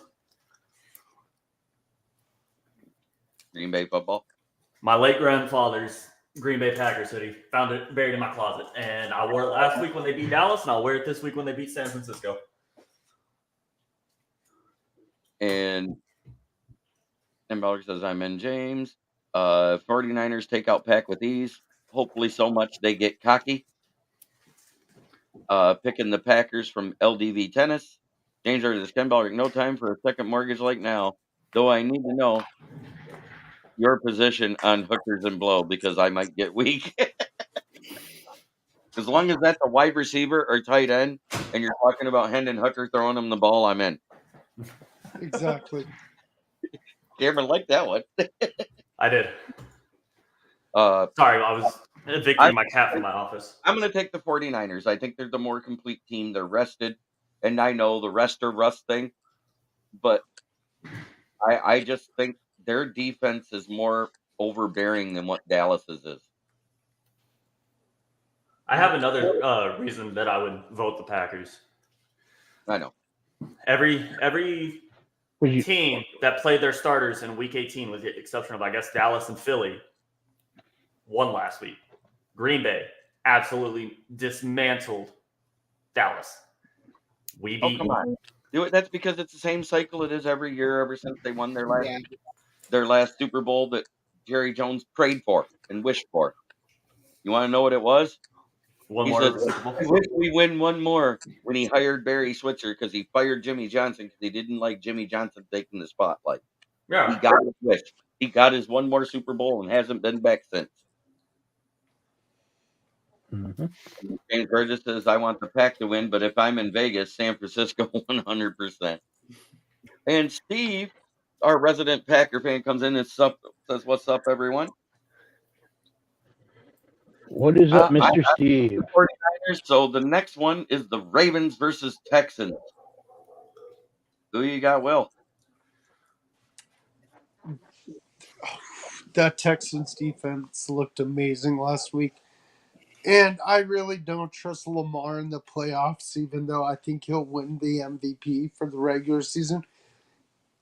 Green Bay football. My late grandfather's Green Bay Packers hoodie. Found it buried in my closet, and I wore it last week when they beat Dallas, and I'll wear it this week when they beat San Francisco. And Bellichek says, I'm in James. 49ers take out Pack with ease. Hopefully so much they get cocky. Picking the Packers from LDV Tennis. James says, Ken Bellichek, no time for a second mortgage like now. Though I need to know your position on hookers and blow because I might get weak. As long as that's a wide receiver or tight end and you're talking about Hendon Hooker throwing him the ball, I'm in. Exactly. Cameron liked that one. I did. Sorry, I was evicting my cat from my office. I'm going to take the 49ers. I think they're the more complete team. They're rested. And I know the rest are rust thing. But I just think their defense is more overbearing than what Dallas's is. I have another reason that I would vote the Packers. I know. Every team that played their starters in Week 18, with the exception of, I guess, Dallas and Philly, won last week. Green Bay absolutely dismantled Dallas. We beat. Come on. Do it. That's because it's the same cycle it is every year ever since they won their last Super Bowl that Jerry Jones prayed for and wished for. You want to know what it was? One He more said, Super Bowl. I wish we win one more when he hired Barry Switzer because he fired Jimmy Johnson because he didn't like Jimmy Johnson taking the spotlight. Yeah. He got his wish. He got his one more Super Bowl and hasn't been back since. Mm-hmm. James Burgess says, I want the Pack to win, but if I'm in Vegas, San Francisco 100%. And Steve, our resident Packer fan, comes in and says, what's up, everyone? What is up, Mr. Steve? 49ers. So the next one is the Ravens versus Texans. Who you got, Will? That Texans defense looked amazing last week. And I really don't trust Lamar in the playoffs, even though I think he'll win the MVP for the regular season.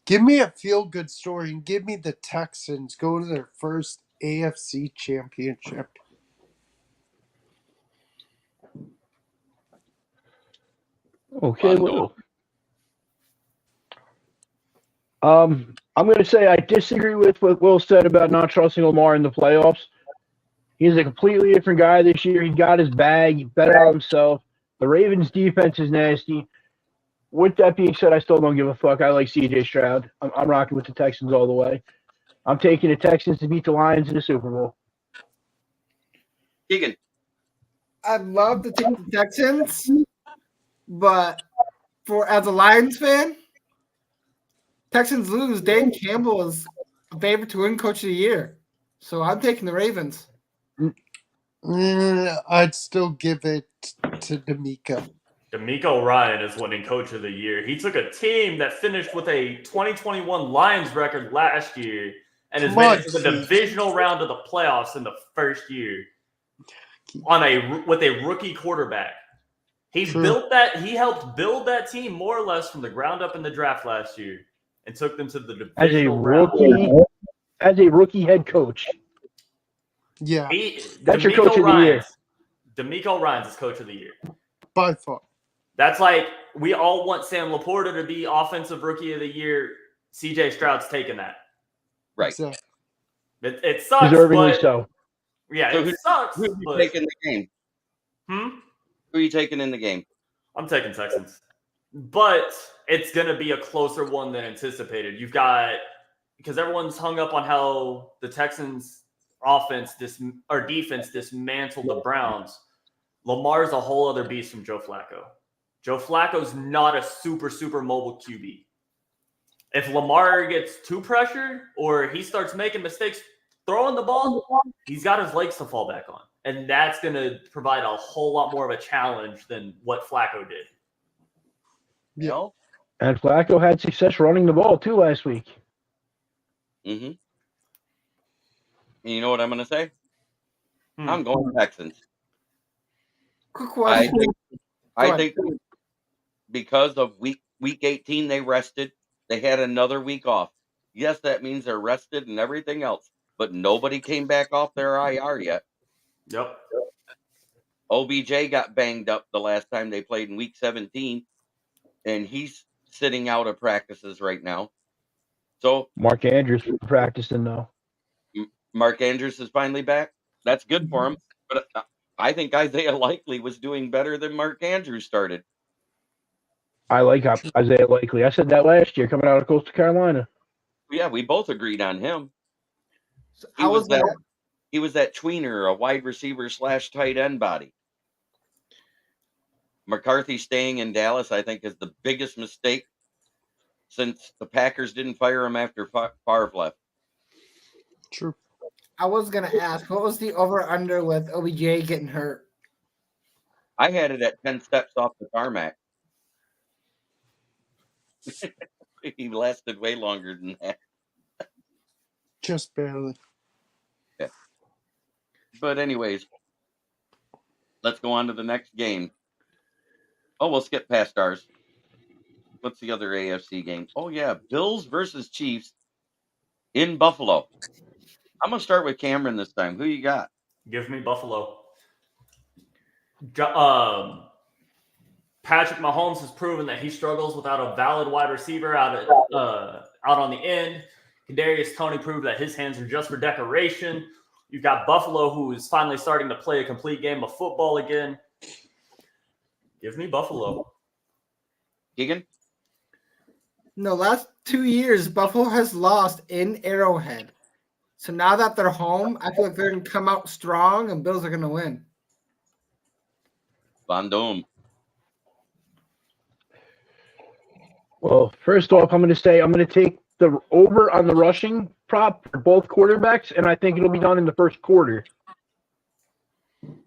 Give me a feel-good story and give me the Texans going to their first AFC championship. Okay, Will. I'm going to say I disagree with what Will said about not trusting Lamar in the playoffs. He's a completely different guy this year. He got his bag. He bet on himself. The Ravens' defense is nasty. With that being said, I still don't give a fuck. I like C.J. Stroud. I'm rocking with the Texans all the way. I'm taking the Texans to beat the Lions in the Super Bowl. Keegan. I'd love to take the Texans, but as a Lions fan, Texans lose. Dan Campbell is a favorite to win Coach of the Year. So I'm taking the Ravens. I'd still give it to D'Amico. D'Amico Ryan is winning Coach of the Year. He took a team that finished with a 2021 Lions record last year and has Come made on, it to the Keegan. divisional round of the playoffs in the first year with a rookie quarterback. He True. helped build that team more or less from the ground up in the draft last year and took them to the As a divisional round. rookie head coach. Yeah, That's your coach of the year. DeMeco Ryans is coach of the year. by far. That's like we all want Sam Laporta to be offensive rookie of the year. CJ Stroud's taking that. Right. Exactly. It sucks, Deservingly but so. yeah, So it sucks. Who are you But taking in the game? Who are you taking in the game? I'm taking Texans, but it's gonna be a closer one than anticipated. You've got because everyone's hung up on how the Texans' defense dismantled the Browns. Lamar's a whole other beast from Joe Flacco. Joe Flacco's not a super mobile QB. If Lamar gets too pressured or he starts making mistakes throwing the ball, he's got his legs to fall back on. And that's going to provide a whole lot more of a challenge than what Flacco did. Yeah. And Flacco had success running the ball, too, last week. Mm-hmm. And you know what I'm going to say? I'm going Texans. Quick question. I think because of week 18 they rested. They had another week off. Yes, that means they're rested and everything else, but nobody came back off their IR yet. Yep. OBJ got banged up the last time they played in week 17, and he's sitting out of practices right now. So Mark Andrews practicing, though. Mark Andrews is finally back. That's good for him. But I think Isaiah Likely was doing better than Mark Andrews started. I like Isaiah Likely. I said that last year coming out of Coastal Carolina. Yeah, we both agreed on him. So He was that tweener, a wide receiver / tight end body. McCarthy staying in Dallas, I think, is the biggest mistake since the Packers didn't fire him after Favre left. True. I was going to ask, what was the over-under with OBJ getting hurt? I had it at 10 steps off the tarmac. He lasted way longer than that. Just barely. Yeah. But anyways, let's go on to the next game. Oh, we'll skip past ours. What's the other AFC game? Oh, yeah. Bills versus Chiefs in Buffalo. I'm going to start with Cameron this time. Who you got? Give me Buffalo. Patrick Mahomes has proven that he struggles without a valid wide receiver out on the end. Kadarius Toney proved that his hands are just for decoration. You've got Buffalo, who is finally starting to play a complete game of football again. Give me Buffalo. Keegan? No, last 2 years, Buffalo has lost in Arrowhead. So now that they're home, I feel like they're going to come out strong and Bills are going to win. Van Dome. Well, first off, I'm going to take the over on the rushing prop for both quarterbacks, and I think it'll be done in the first quarter.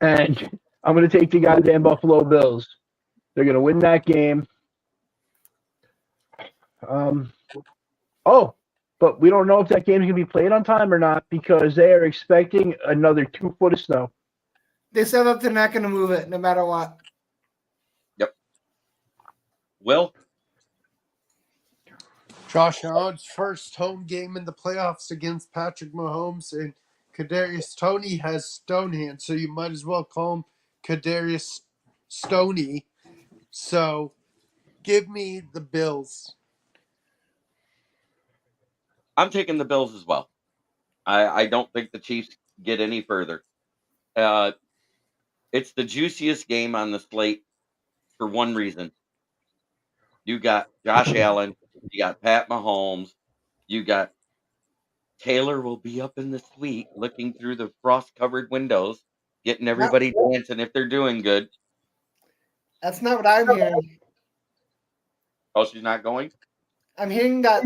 And I'm going to take the goddamn Buffalo Bills. They're going to win that game. But we don't know if that game's going to be played on time or not because they are expecting another 2 foot of snow. They said that they're not going to move it no matter what. Yep. Will? Josh Allen's first home game in the playoffs against Patrick Mahomes, and Kadarius Toney has stone hands, so you might as well call him Kadarius Stoney. So, give me the Bills. I'm taking the Bills as well. I don't think the Chiefs get any further. It's the juiciest game on the slate for one reason. You got Josh Allen, you got Pat Mahomes, you got Taylor will be up in the suite looking through the frost-covered windows, getting everybody dancing if they're doing good. That's not what I'm hearing. Oh, she's not going? I'm hearing that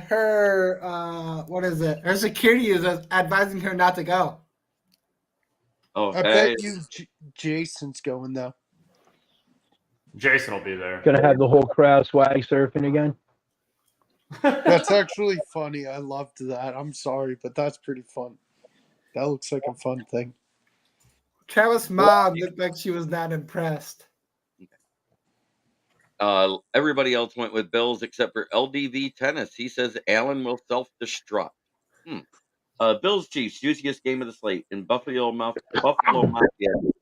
her security is advising her not to go. Oh, I bet you Jason's going, though. Jason will be there. Going to have the whole crowd swag surfing again. That's actually funny. I loved that. I'm sorry, but that's pretty fun. That looks like a fun thing. Travis' mom looked like she was not impressed. Everybody else went with Bills except for LDV Tennis. He says Allen will self-destruct. Bills Chiefs, juiciest game of the slate. In Buffalo Mafia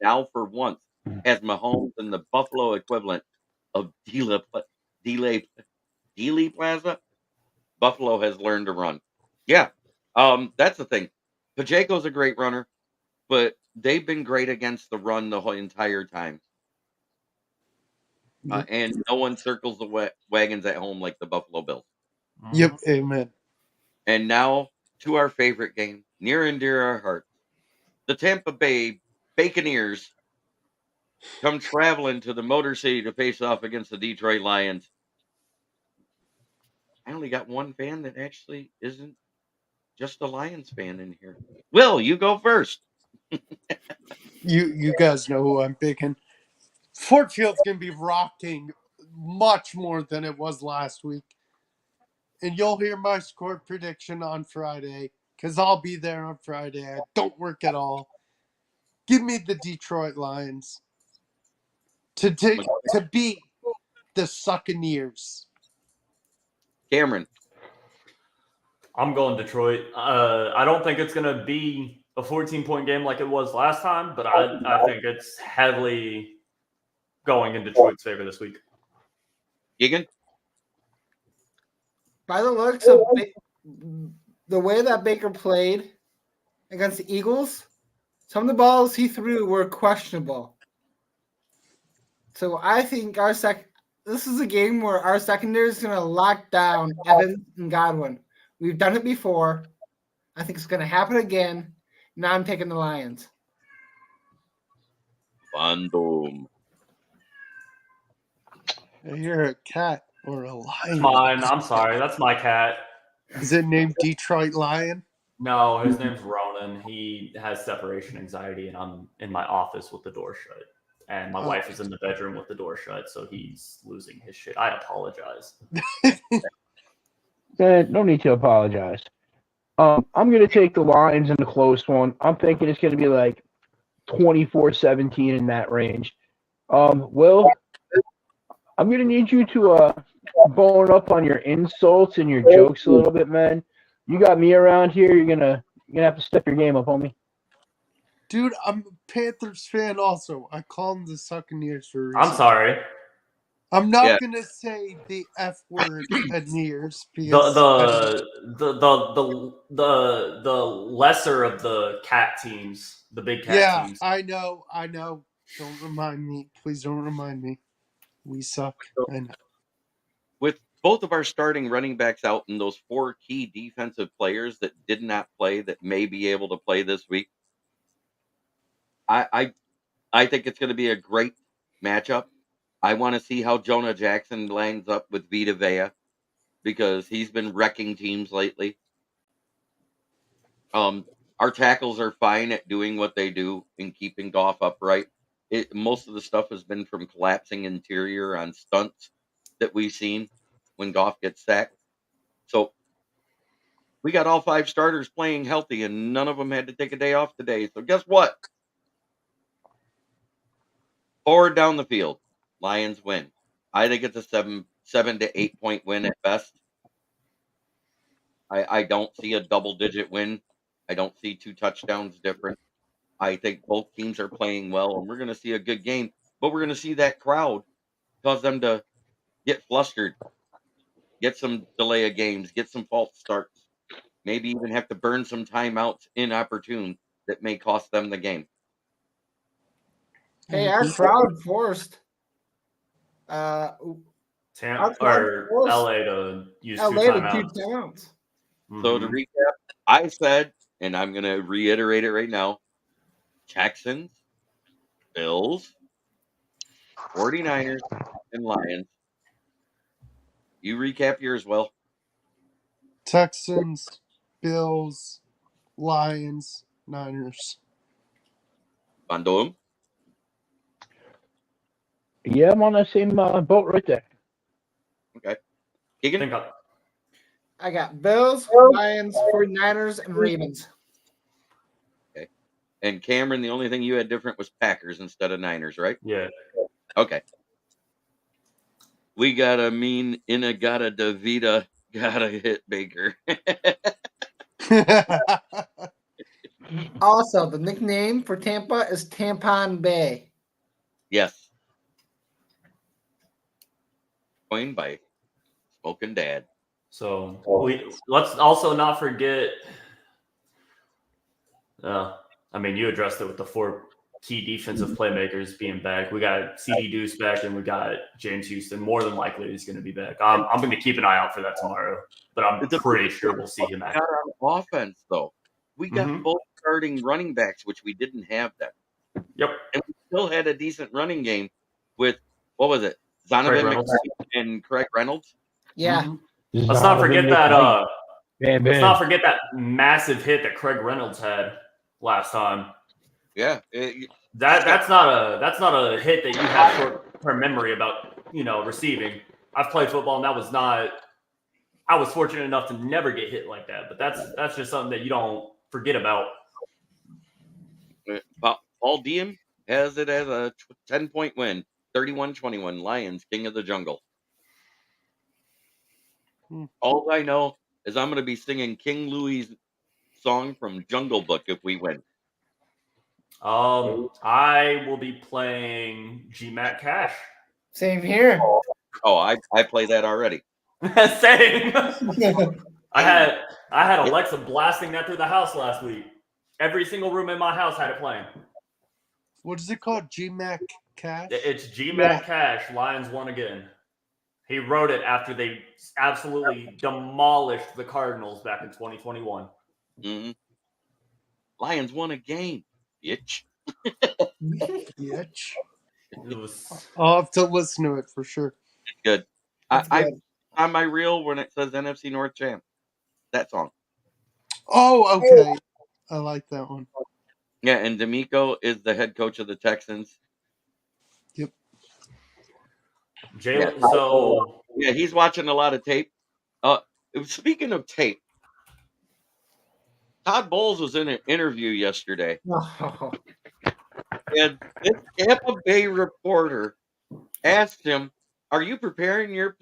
now for once has Mahomes and the Buffalo equivalent of Dealey Plaza. Buffalo has learned to run. Yeah, that's the thing. Pacheco's a great runner, but they've been great against the run the whole entire time. And no one circles the wagons at home like the Buffalo Bills. Yep, amen. And now to our favorite game, near and dear our hearts. The Tampa Bay Buccaneers come traveling to the Motor City to face off against the Detroit Lions. I only got one fan that actually isn't just a Lions fan in here. Will, you go first. You guys know who I'm picking. Fort Field's going to be rocking much more than it was last week. And you'll hear my score prediction on Friday because I'll be there on Friday. I don't work at all. Give me the Detroit Lions to beat the Succaneers. Cameron. I'm going Detroit. I don't think it's going to be a 14-point game like it was last time, but I think it's heavily going in Detroit's favor this week. Egan? By the looks of the way that Baker played against the Eagles, some of the balls he threw were questionable. So I think this is a game where our secondary is going to lock down Evans and Godwin. We've done it before. I think it's going to happen again. Now I'm taking the Lions. Boom. You're a cat or a lion. It's mine. I'm sorry. That's my cat. Is it named Detroit Lion? No, his name's Ronan. He has separation anxiety, and I'm in my office with the door shut. And my wife is in the bedroom with the door shut, so he's losing his shit. I apologize. No need to apologize. I'm going to take the Lions in a close one. I'm thinking it's going to be like 24-17 in that range. Will, I'm going to need you to bone up on your insults and your jokes a little bit, man. You got me around here. You're gonna have to step your game up, homie. Dude, I'm a Panthers fan also. I call them the Succaneers for a reason. I'm sorry. I'm not gonna say the F word at Nears because the lesser of the cat teams, the big cat teams. I know. Don't remind me. Please don't remind me. We suck. I know. With both of our starting running backs out and those four key defensive players that did not play that may be able to play this week, I think it's going to be a great matchup. I want to see how Jonah Jackson lands up with Vita Vea because he's been wrecking teams lately. Our tackles are fine at doing what they do and keeping Goff upright. Most of the stuff has been from collapsing interior on stunts that we've seen when Goff gets sacked. So we got all five starters playing healthy, and none of them had to take a day off today. So guess what? Forward down the field, Lions win. I think it's a 7 to 8 point win at best. I don't see a double-digit win. I don't see 2 touchdowns different. I think both teams are playing well, and we're going to see a good game. But we're going to see that crowd cause them to get flustered, get some delay of games, get some false starts, maybe even have to burn some timeouts inopportune that may cost them the game. Hey, our crowd forced LA to use LA 2 to timeouts. So to recap, I said, and I'm going to reiterate it right now, Texans, Bills, 49ers, and Lions. You recap yours, Will. Texans, Bills, Lions, Niners. Bandom. Yeah, I'm on that same boat right there. Okay. Keegan? I got Bills, Lions, 49ers, and Ravens. Okay. And Cameron, the only thing you had different was Packers instead of Niners, right? Yeah. Okay. We got a mean Inagata Davida gotta hit Baker. Also, the nickname for Tampa is Tampon Bay. Yes. Coined by Smoking Dad. So let's also not forget. I mean, you addressed it with the 4 key defensive playmakers being back. We got CD Deuce back, and we got James Houston. More than likely, he's going to be back. I'm going to keep an eye out for that tomorrow, but I'm pretty sure we'll see him We back. got on offense, though. We got both starting running backs, which we didn't have then. Yep. And we still had a decent running game with, what was it? Zonovan and Craig Reynolds? Yeah. Let's not forget that. Man. Let's not forget that massive hit that Craig Reynolds had last time. Yeah. That's not a hit that you have short-term memory about, receiving. I've played football, and that was not. I was fortunate enough to never get hit like that, but that's just something that you don't forget about. Paul Diem has it as a 10-point win, 31-21. Lions, King of the Jungle. All I know is I'm going to be singing King Louis' song from Jungle Book if we win. I will be playing GMAT Cash. Same here. Oh, I play that already. Same. I had Alexa blasting that through the house last week. Every single room in my house had it playing. What is it called? GMAC Cash? It's GMAT Cash. Lions won again. He wrote it after they absolutely demolished the Cardinals back in 2021. Mm-hmm. Lions won a game. Bitch. Bitch. It was. I'll have to listen to it for sure. Good. I on my reel when it says NFC North champ. That song. Oh, okay. I like that one. Yeah, and D'Amico is the head coach of the Texans. Yep. Jalen. So yeah, he's watching a lot of tape. Speaking of tape, Todd Bowles was in an interview yesterday, and this Tampa Bay reporter asked him, "Are you preparing your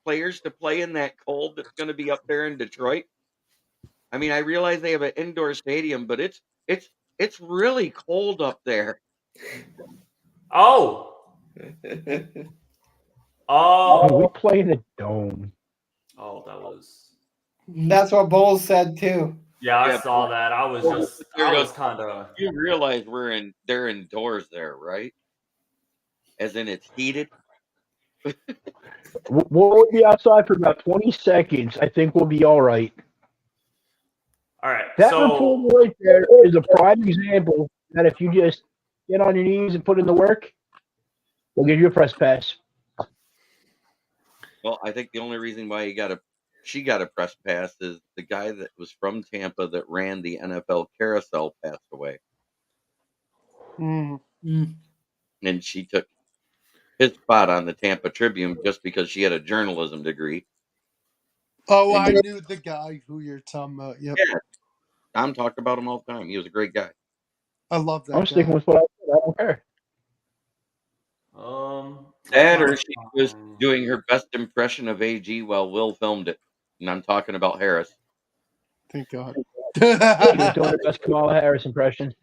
players to play in that cold that's going to be up there in Detroit?" I mean, I realize they have an indoor stadium, but it's really cold up there. Oh, we play in a dome. Oh, that was. That's what Bowles said too. Yeah, I saw that. I was kind of. You realize they're indoors there, right? As in it's heated. We'll be outside for about 20 seconds. I think we'll be all right. All right. That reporter right there is a prime example that if you just get on your knees and put in the work, we'll give you a press pass. Well, I think the only reason why she got a press pass is the guy that was from Tampa that ran the NFL carousel passed away. And she took his spot on the Tampa Tribune just because she had a journalism degree. Oh, I knew the guy who you're talking about. Yep. Yeah. Tom talked about him all the time. He was a great guy. I love that. I'm sticking with what I said. I don't care. That or she was doing her best impression of AG while Will filmed it. And I'm talking about Harris. Thank God. She was doing her best Kamala Harris impression.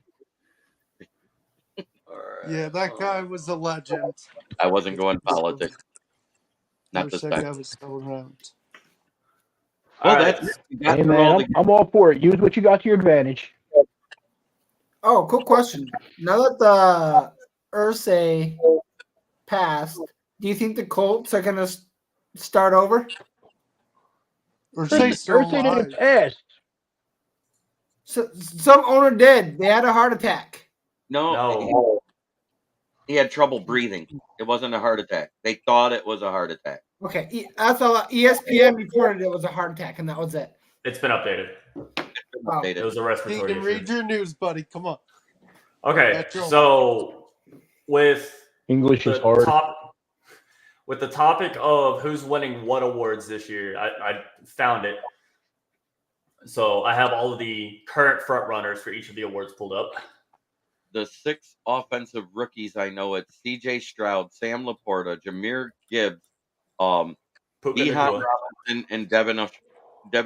Yeah, that guy was a legend. I wasn't going politics. Not this that time. guy was still around. Well, right. that's Hey, man, I'm all for it. Use what you got to your advantage. Oh, cool question. Now that the Irsay passed, do you think the Colts are going to start over? Irsay still alive. didn't pass. So, some owner did. They had a heart attack. No. He had trouble breathing. It wasn't a heart attack. They thought it was a heart attack. Okay, that's all. ESPN reported it was a heart attack, and that was it. It's been updated. It was a You respiratory can issue. read your news, buddy. Come on. Okay, so with English is hard. with the topic of who's winning what awards this year, I found it. So I have all of the current front runners for each of the awards pulled up. The 6 offensive rookies I know, it's C.J. Stroud, Sam Laporta, Jahmyr Gibbs, Puka Dehan Nacua. Robinson, and Devin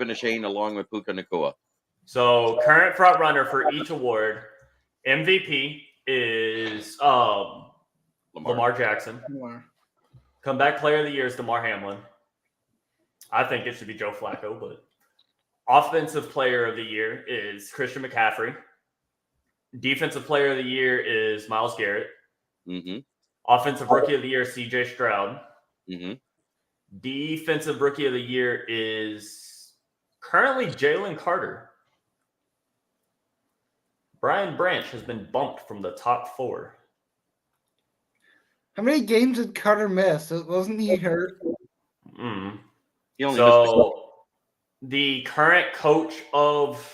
Achane, along with Puka Nacua. So current front runner for each award, MVP is Lamar Jackson. Comeback player of the year is DeMar Hamlin. I think it should be Joe Flacco, but offensive player of the year is Christian McCaffrey. Defensive player of the year is Myles Garrett. Mm-hmm. Offensive rookie of the year is C.J. Stroud. Mm-hmm. Defensive rookie of the year is currently Jalen Carter. Brian Branch has been bumped from the top 4. How many games did Carter miss? Wasn't he hurt? Mm. He only So the current coach of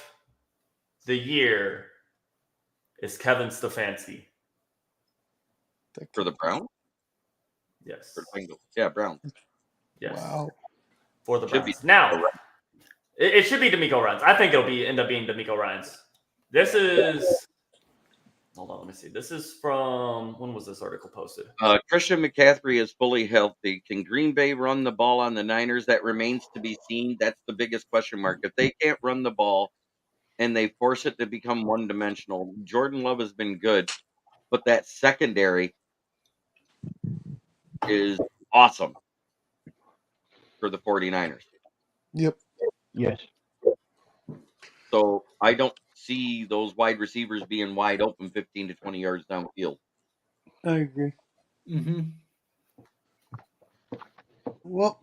the year is Kevin Stefanski. for the Browns? Yes. For the Bengals. Yeah, Browns. Yes. Wow. For the Should be. Browns. Now, it should be D'Amico Ryans. I think it'll end up being D'Amico Ryans. This is... Hold on, let me see. This is from... When was this article posted? Christian McCaffrey is fully healthy. Can Green Bay run the ball on the Niners? That remains to be seen. That's the biggest question mark. If they can't run the ball and they force it to become one-dimensional, Jordan Love has been good, but that secondary is awesome for the 49ers. Yep. Yes. So I don't see those wide receivers being wide open 15 to 20 yards downfield. I agree. Mm-hmm. Well,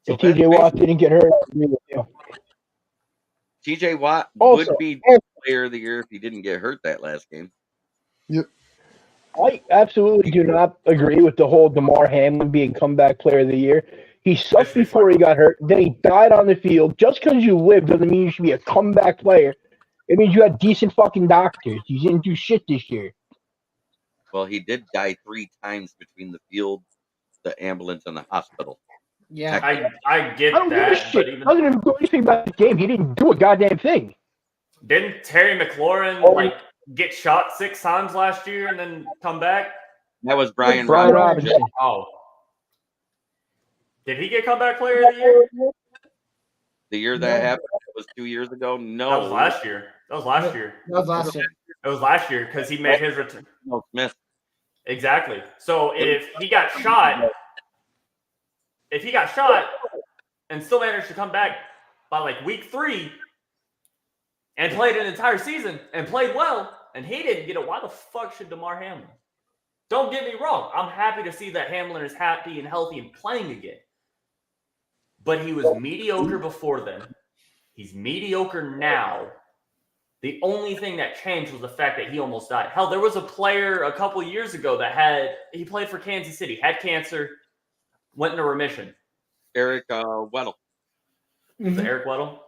If TJ Watt didn't get hurt, I agree with you. TJ Watt Also- would be player of the year if he didn't get hurt that last game. I absolutely do not agree with the whole DeMar Hamlin being comeback player of the year. He sucked before he got hurt. Then he died on the field. Just because you live doesn't mean you should be a comeback player. It means you had decent fucking doctors. You didn't do shit this year. Well, he did die 3 times between the field, the ambulance, and the hospital. Yeah. I get I don't give a that, shit. but He even doesn't even do anything about the game. He didn't do a goddamn thing. didn't Terry McLaurin get shot 6 times last year and then come back? That was Brian Robinson. Oh. Did he get comeback player of the year? The year that happened, it was 2 years ago. No, That was last year. That was last year. It was last year because he made his return. No, Smith. Exactly. So if he got shot and still managed to come back by like week 3 and played an entire season and played well, and he didn't get it, why the fuck should DeMar Hamlin? Don't get me wrong. I'm happy to see that Hamlin is happy and healthy and playing again. But he was mediocre before then. He's mediocre now. The only thing that changed was the fact that he almost died. Hell, there was a player a couple years ago that he played for Kansas City, had cancer, went into remission. Eric Weddle, Was it Eric Weddle?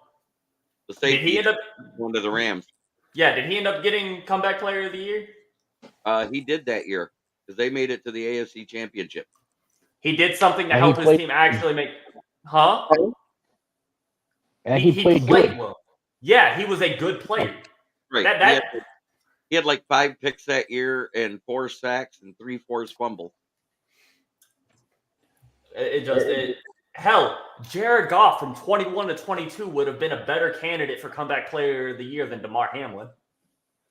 the Did safety, he end up? going to the Rams. Yeah, did he end up getting comeback player of the year? He did that year because they made it to the AFC Championship. He did something to And help he his played- team actually make. Huh? And he played good. well. Yeah, he was a good player. Right. He had like 5 picks that year and 4 sacks and 3 forced fumbles. Hell, Jared Goff from 21 to 22 would have been a better candidate for comeback player of the year than DeMar Hamlin.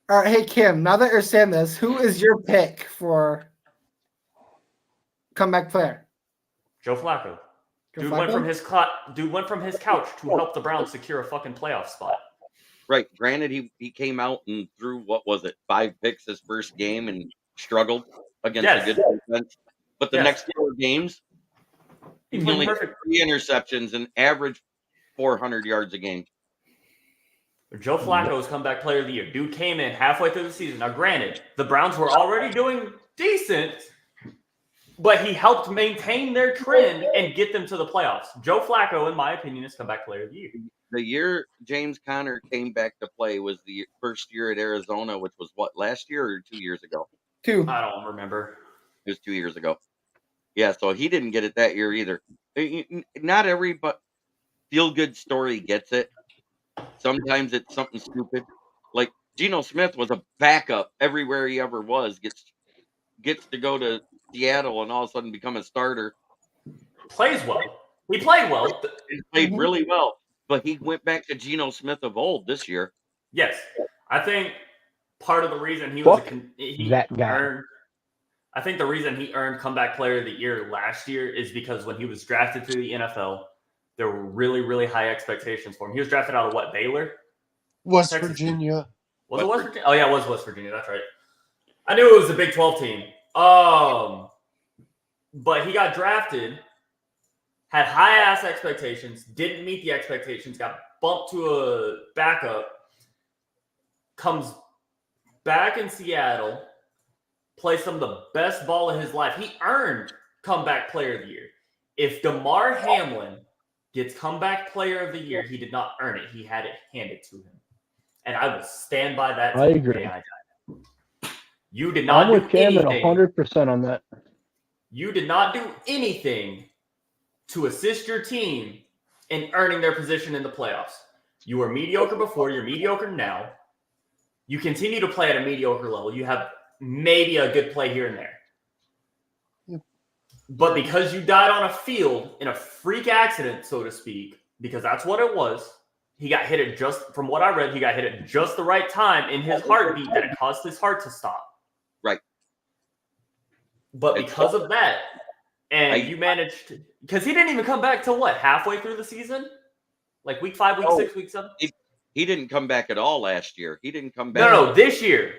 All right, hey Kim. Now that you're saying this, who is your pick for comeback player? Joe Flacco. Joe Dude Flacco? went from his couch to help the Browns secure a fucking playoff spot. Right. Granted, he came out and threw, 5 picks his first game and struggled against a good defense. But the next 4 games, He he played only had perfect. 3 interceptions and averaged 400 yards a game. Joe Flacco's comeback player of the year. Dude came in halfway through the season. Now, granted, the Browns were already doing decent, but he helped maintain their trend and get them to the playoffs. Joe Flacco, in my opinion, is comeback player of the year. The year James Conner came back to play was the first year at Arizona, which was last year or 2 years ago? 2. I don't remember. It was 2 years ago. Yeah, so he didn't get it that year either. Not every feel-good story gets it. Sometimes it's something stupid. Like Geno Smith was a backup everywhere he ever was. Gets to go to Seattle and all of a sudden become a starter. Plays well. He played well. He played really well, but he went back to Geno Smith of old this year. Yes, I think part of the reason he was that guy. earned. I think the reason he earned Comeback Player of the Year last year is because when he was drafted to the NFL, there were really, really high expectations for him. He was drafted out of what, Baylor? West Texas? Virginia. Was it West Virginia? Oh, yeah, it was West Virginia. That's right. I knew it was a Big 12 team. But he got drafted, had high-ass expectations, didn't meet the expectations, got bumped to a backup, comes back in Seattle, plays some of the best ball of his life. He earned Comeback Player of the Year. If Damar Hamlin gets Comeback Player of the Year, he did not earn it. He had it handed to him. And I will stand by that. I agree. You did not I'm with Cameron anything. 100% on that. You did not do anything to assist your team in earning their position in the playoffs. You were mediocre before. You're mediocre now. You continue to play at a mediocre level. You have maybe a good play here and there. Yep. But because you died on a field in a freak accident, so to speak, because that's what it was, he got hit at just, from what I read, he got hit at just the right time in his heartbeat that it caused his heart to stop. Right. But because of that, and you managed to, because he didn't even come back till what, halfway through the season? Like week 5, week 6, week 7? He didn't come back at all last year. He didn't come back. No, this year.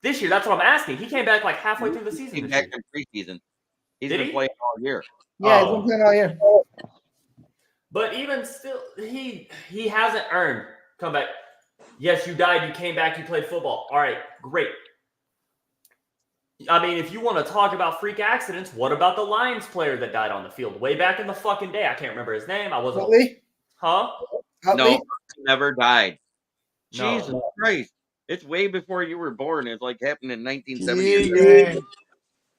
This year, that's what I'm asking. He came back like halfway through the season. He came back in preseason. He's been playing all year. Yeah, he's been playing all year. But even still, he hasn't earned comeback. Yes, you died, you came back, you played football. All right, great. I mean, if you want to talk about freak accidents, what about the Lions player that died on the field way back in the fucking day? I can't remember his name. I wasn't. Really? Huh? No, he never died. No. Jesus Christ. It's way before you were born. It's like happened in 1978. Yeah.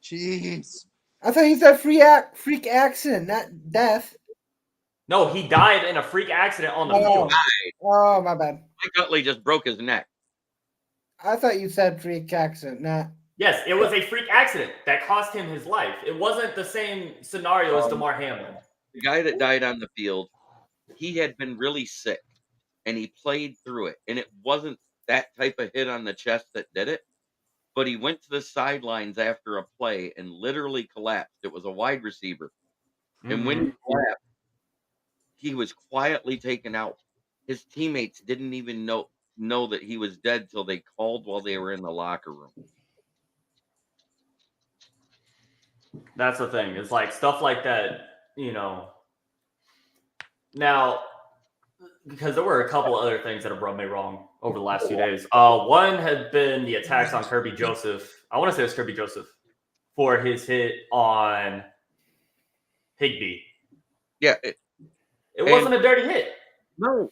Jeez. I thought he said freak accident, not death. No, he died in a freak accident on the field. Oh, my bad. Mike Utley just broke his neck. I thought you said freak accident, not. Yes, it was a freak accident that cost him his life. It wasn't the same scenario as Damar Hamlin. The guy that died on the field, he had been really sick, and he played through it. And it wasn't that type of hit on the chest that did it, but he went to the sidelines after a play and literally collapsed. It was a wide receiver. And when he collapsed, he was quietly taken out. His teammates didn't even know that he was dead till they called while they were in the locker room. That's the thing. It's like stuff like that, you know. Now, because there were a couple other things that have rubbed me wrong over the last few days. One had been the attacks on Kirby Joseph. I want to say it was Kirby Joseph for his hit on Higbee. Yeah. It wasn't a dirty hit. No.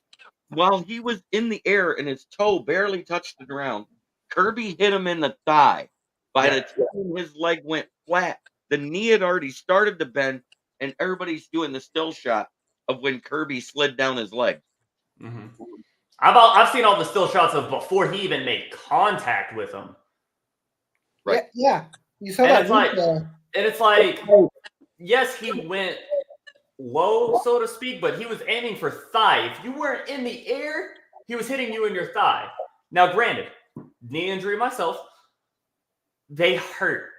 While he was in the air and his toe barely touched the ground, Kirby hit him in the thigh. By the time his leg went flat, the knee had already started to bend, and everybody's doing the still shot of when Kirby slid down his leg. Mm-hmm. I've seen all the still shots of before he even made contact with him. Right. Yeah. You saw And that. it's like, yes, he went low, so to speak, but he was aiming for thigh. If you weren't in the air, he was hitting you in your thigh. Now, granted, knee injury myself, they hurt.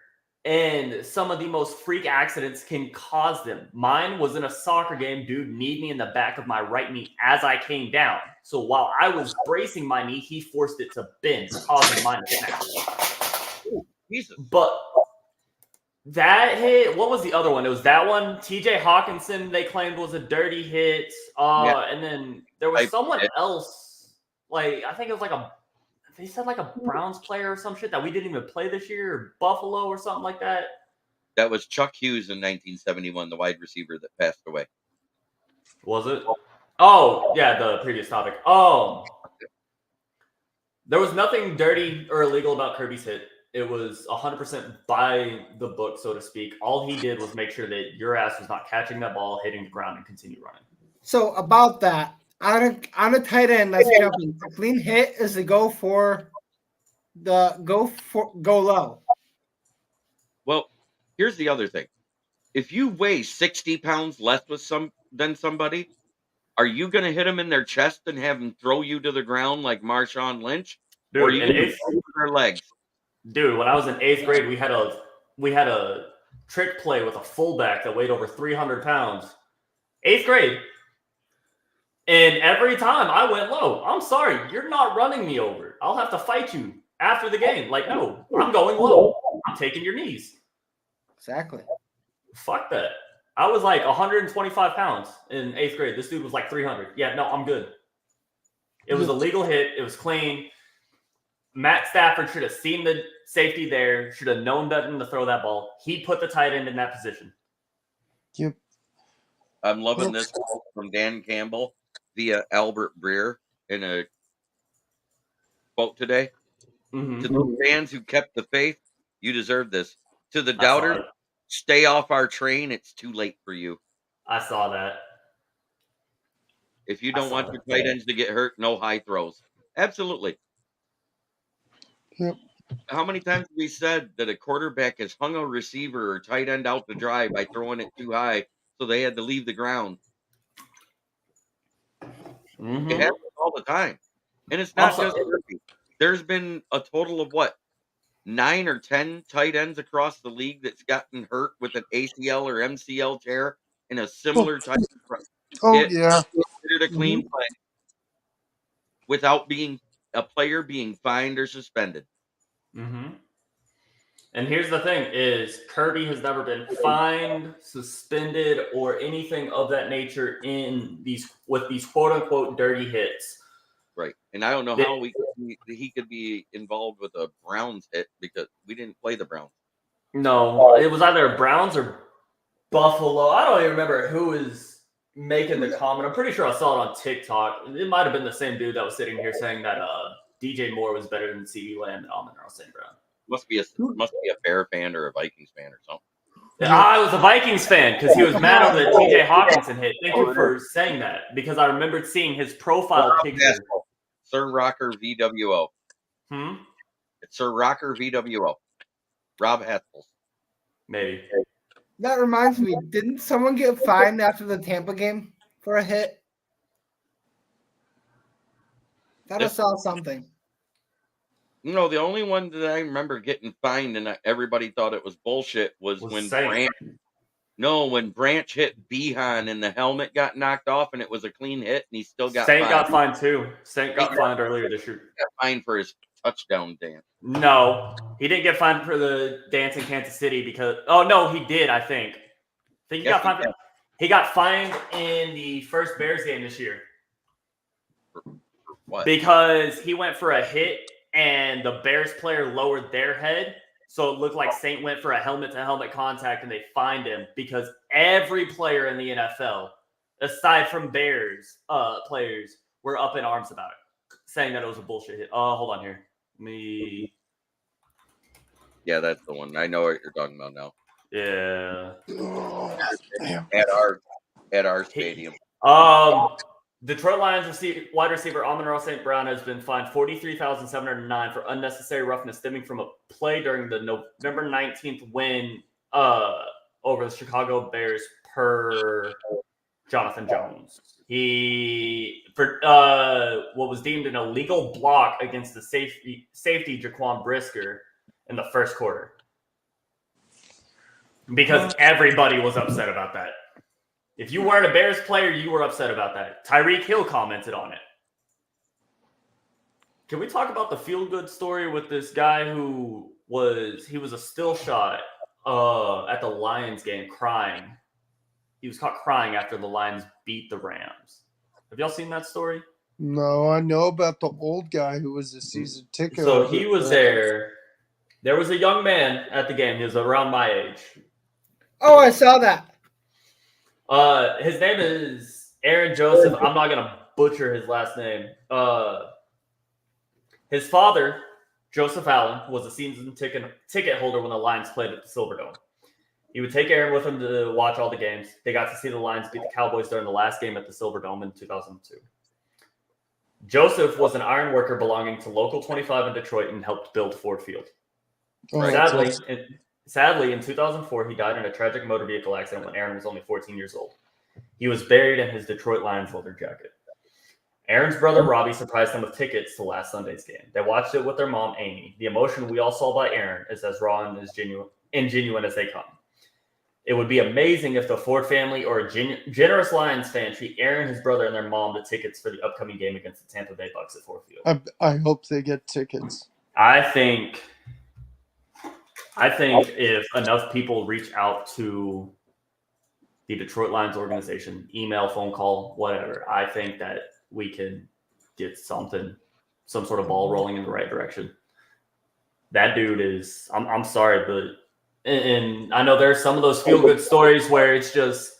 And some of the most freak accidents can cause them. Mine was in a soccer game. Dude kneed me in the back of my right knee as I came down. So while I was bracing my knee, he forced it to bend, causing mine to snap. But that hit, what was the other one? It was that one. TJ Hawkinson, they claimed, was a dirty hit. And then there was someone else. Like, I think it was like they said like a Browns player or some shit that we didn't even play this year, or Buffalo or something like that. That was Chuck Hughes in 1971, the wide receiver that passed away. Was it? Oh, yeah, the previous topic. There was nothing dirty or illegal about Kirby's hit. It was 100% by the book, so to speak. All he did was make sure that your ass was not catching that ball, hitting the ground, and continue running. So about that, on a tight end that's jumping, the clean hit is to go low. Well, here's the other thing. If you weigh 60 pounds less than somebody, are you going to hit them in their chest and have them throw you to the ground like Marshawn Lynch? Or are Dude, you going to throw their legs? Dude, when I was in 8th grade, we had a trick play with a fullback that weighed over 300 pounds. 8th grade. And every time I went low, I'm sorry, you're not running me over. I'll have to fight you after the game. Like, no, I'm going low. I'm taking your knees. Exactly. Fuck that. I was like 125 pounds in 8th grade. This dude was like 300. Yeah, no, I'm good. It was a legal hit. It was clean. Matt Stafford should have seen the safety there, should have known better than to throw that ball. He put the tight end in that position. Yep. I'm loving this quote from Dan Campbell via Albert Breer in a quote today. Mm-hmm. To the fans who kept the faith, you deserve this. To the doubters, stay off our train. It's too late for you. I saw that. If you don't want your tight ends to get hurt, no high throws. Absolutely. Yep. How many times have we said that a quarterback has hung a receiver or tight end out to dry by throwing it too high, so they had to leave the ground? Mm-hmm. It happens all the time. And it's not just Murphy. There's been a total of 9 or 10 tight ends across the league that's gotten hurt with an ACL or MCL tear in a similar type of hit. Yeah. Considered a clean play without being a player being fined or suspended. Mm-hmm. And here's the thing is Kirby has never been fined, suspended, or anything of that nature with these quote-unquote dirty hits. Right. And I don't know how he could be involved with a Browns hit because we didn't play the Browns. No, it was either Browns or Buffalo. I don't even remember who was making the comment. I'm pretty sure I saw it on TikTok. It might have been the same dude that was sitting here saying that DJ Moore was better than CeeDee Lamb and Amon-Ra St. Brown. Must be a Bear fan or a Vikings fan or something. I was a Vikings fan because he was mad over the TJ Hawkinson hit. Thank you for saying that because I remembered seeing his profile picture. Sir Rocker VWO. It's Sir Rocker VWO. Rob Haskell. Maybe. That reminds me, didn't someone get fined after the Tampa game for a hit? Thought I saw something. No, the only one that I remember getting fined and everybody thought it was bullshit was when Branch. No, when Branch hit Behan and the helmet got knocked off and it was a clean hit and he still got fined. Saint got fined too. Saint got fined earlier this year. He got fined for his touchdown dance. No, he didn't get fined for the dance in Kansas City because no, he did, I think. He got fined. He got fined in the first Bears game this year. For what? Because he went for a hit and the Bears player lowered their head. So it looked like Saint went for a helmet-to-helmet contact, and they fined him because every player in the NFL, aside from Bears players, were up in arms about it, saying that it was a bullshit hit. Hold on here. Yeah, that's the one. I know what you're talking about now. Yeah. At our stadium. Detroit Lions wide receiver Amon-Ra St. Brown has been fined $43,709 for unnecessary roughness stemming from a play during the November 19th win over the Chicago Bears per Jonathan Jones. For what was deemed an illegal block against the safety Jaquan Brisker in the first quarter. Because everybody was upset about that. If you weren't a Bears player, you were upset about that. Tyreek Hill commented on it. Can we talk about the feel-good story with this guy who was a still shot at the Lions game crying? He was caught crying after the Lions beat the Rams. Have y'all seen that story? No, I know about the old guy who was a season ticket. So he was there. There was a young man at the game. He was around my age. Oh, I saw that. His name is Aaron Joseph. I'm not going to butcher his last name. His father Joseph Allen was a season ticket holder when the Lions played at the Silverdome. He would take Aaron with him to watch all the games. They got to see the Lions beat the Cowboys during the last game at the Silverdome in 2002. Joseph was an iron worker belonging to Local 25 in Detroit and helped build Ford Field. Oh, Sadly, in 2004, he died in a tragic motor vehicle accident when Aaron was only 14 years old. He was buried in his Detroit Lions leather jacket. Aaron's brother Robbie surprised them with tickets to last Sunday's game. They watched it with their mom, Amy. The emotion we all saw by Aaron is as raw and as genuine as they come. It would be amazing if the Ford family or a generous Lions fan treat Aaron, his brother, and their mom the tickets for the upcoming game against the Tampa Bay Bucks at Ford Field. I hope they get tickets. I think if enough people reach out to the Detroit Lions organization, email, phone call, whatever, I think that we can get some sort of ball rolling in the right direction. That dude is, I'm sorry, but and I know there's some of those feel-good stories where it's just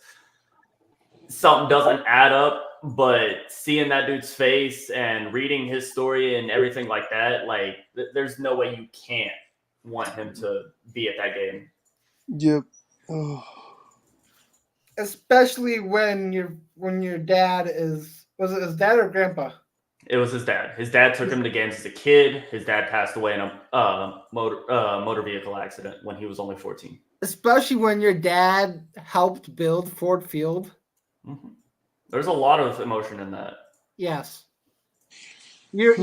something doesn't add up, but seeing that dude's face and reading his story and everything like that, like there's no way you can't want him to be at that game. Yep. Oh. Especially when your dad was it his dad or grandpa? It was his dad. His dad took him to games as a kid. His dad passed away in a motor vehicle accident when he was only 14. Especially when your dad helped build Ford Field. Mm-hmm. There's a lot of emotion in that. Yes. You're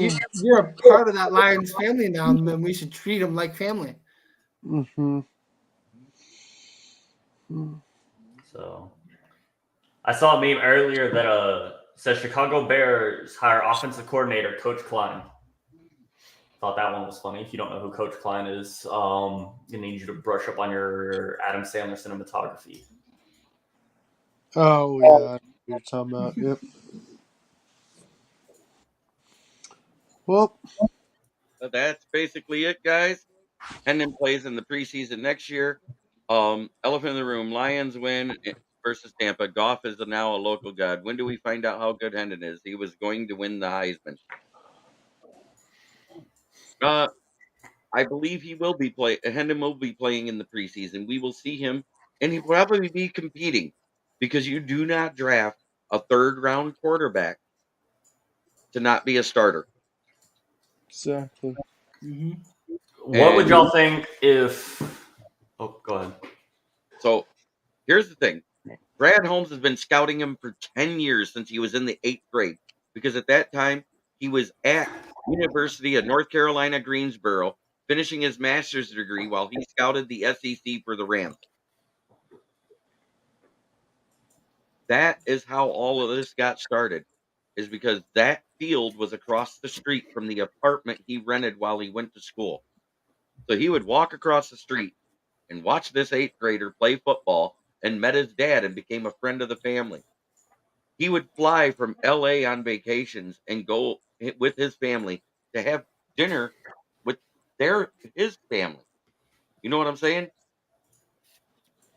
a part of that Lions family now, and then we should treat them like family. Mm-hmm. So I saw a meme earlier that says Chicago Bears hire offensive coordinator Coach Klein. Thought that one was funny. If you don't know who Coach Klein is, I need you to brush up on your Adam Sandler cinematography. Oh, yeah. You're talking about, yep. Well, that's basically it, guys. Hendon plays in the preseason next year. Elephant in the room, Lions win versus Tampa. Goff is now a local god. When do we find out how good Hendon is? He was going to win the Heisman. I believe he will be Hendon will be playing in the preseason. We will see him, and he'll probably be competing because you do not draft a third-round quarterback to not be a starter. exactly. Mm-hmm. What would y'all think if... Oh, go ahead. So, here's the thing. Brad Holmes has been scouting him for 10 years since he was in the 8th grade because at that time, he was at University of North Carolina, Greensboro, finishing his master's degree while he scouted the SEC for the Rams. That is how all of this got started, is because that field was across the street from the apartment he rented while he went to school. So he would walk across the street and watch this 8th grader play football and met his dad and became a friend of the family. He would fly from LA on vacations and go with his family to have dinner with his family. You know what I'm saying?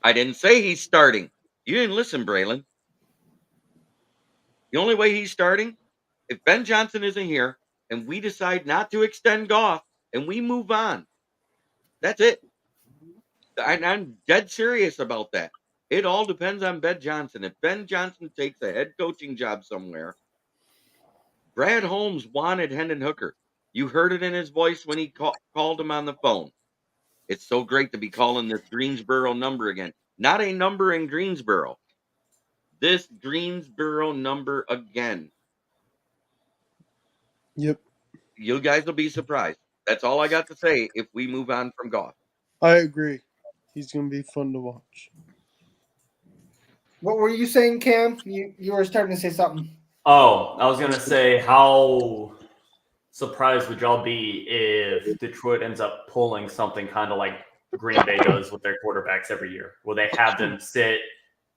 I didn't say he's starting. You didn't listen, Braylon. The only way he's starting, if Ben Johnson isn't here and we decide not to extend Goff and we move on, that's it. I'm dead serious about that. It all depends on Ben Johnson. If Ben Johnson takes a head coaching job somewhere, Brad Holmes wanted Hendon Hooker. You heard it in his voice when he called him on the phone. It's so great to be calling this Greensboro number again. Not a number in Greensboro. This Greensboro number again. Yep. You guys will be surprised. That's all I got to say if we move on from Goff. I agree. He's going to be fun to watch. What were you saying, Cam? You were starting to say something. Oh, I was going to say, how surprised would y'all be if Detroit ends up pulling something kind of like Green Bay does with their quarterbacks every year, where they have them sit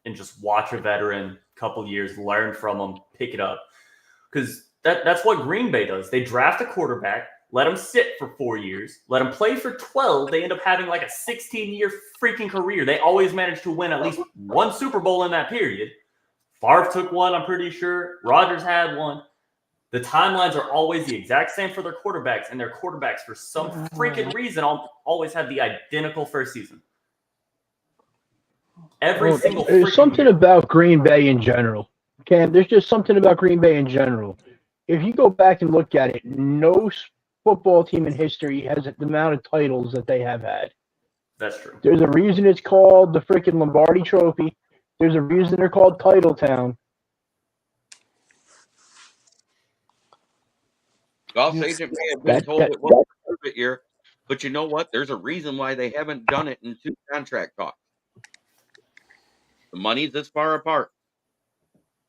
and just watch a veteran couple years, learn from them, pick it up? Because that's what Green Bay does. They draft a quarterback, let him sit for 4 years, let him play for 12. They end up having like a 16-year freaking career. They always manage to win at least one Super Bowl in that period. Favre took one, I'm pretty sure. Rodgers had one. The timelines are always the exact same for their quarterbacks, and their quarterbacks, for some freaking reason, always have the identical first season. Every single There's something year. about Green Bay in general. Cam, there's just something about Green Bay in general. If you go back and look at it, no football team in history has the amount of titles that they have had. That's true. There's a reason it's called the freaking Lombardi Trophy. There's a reason they're called Title Town. Goff's agent may have been told it wasn't a perfect year, but you know what? There's a reason why they haven't done it in 2 contract talks. The money's this far apart.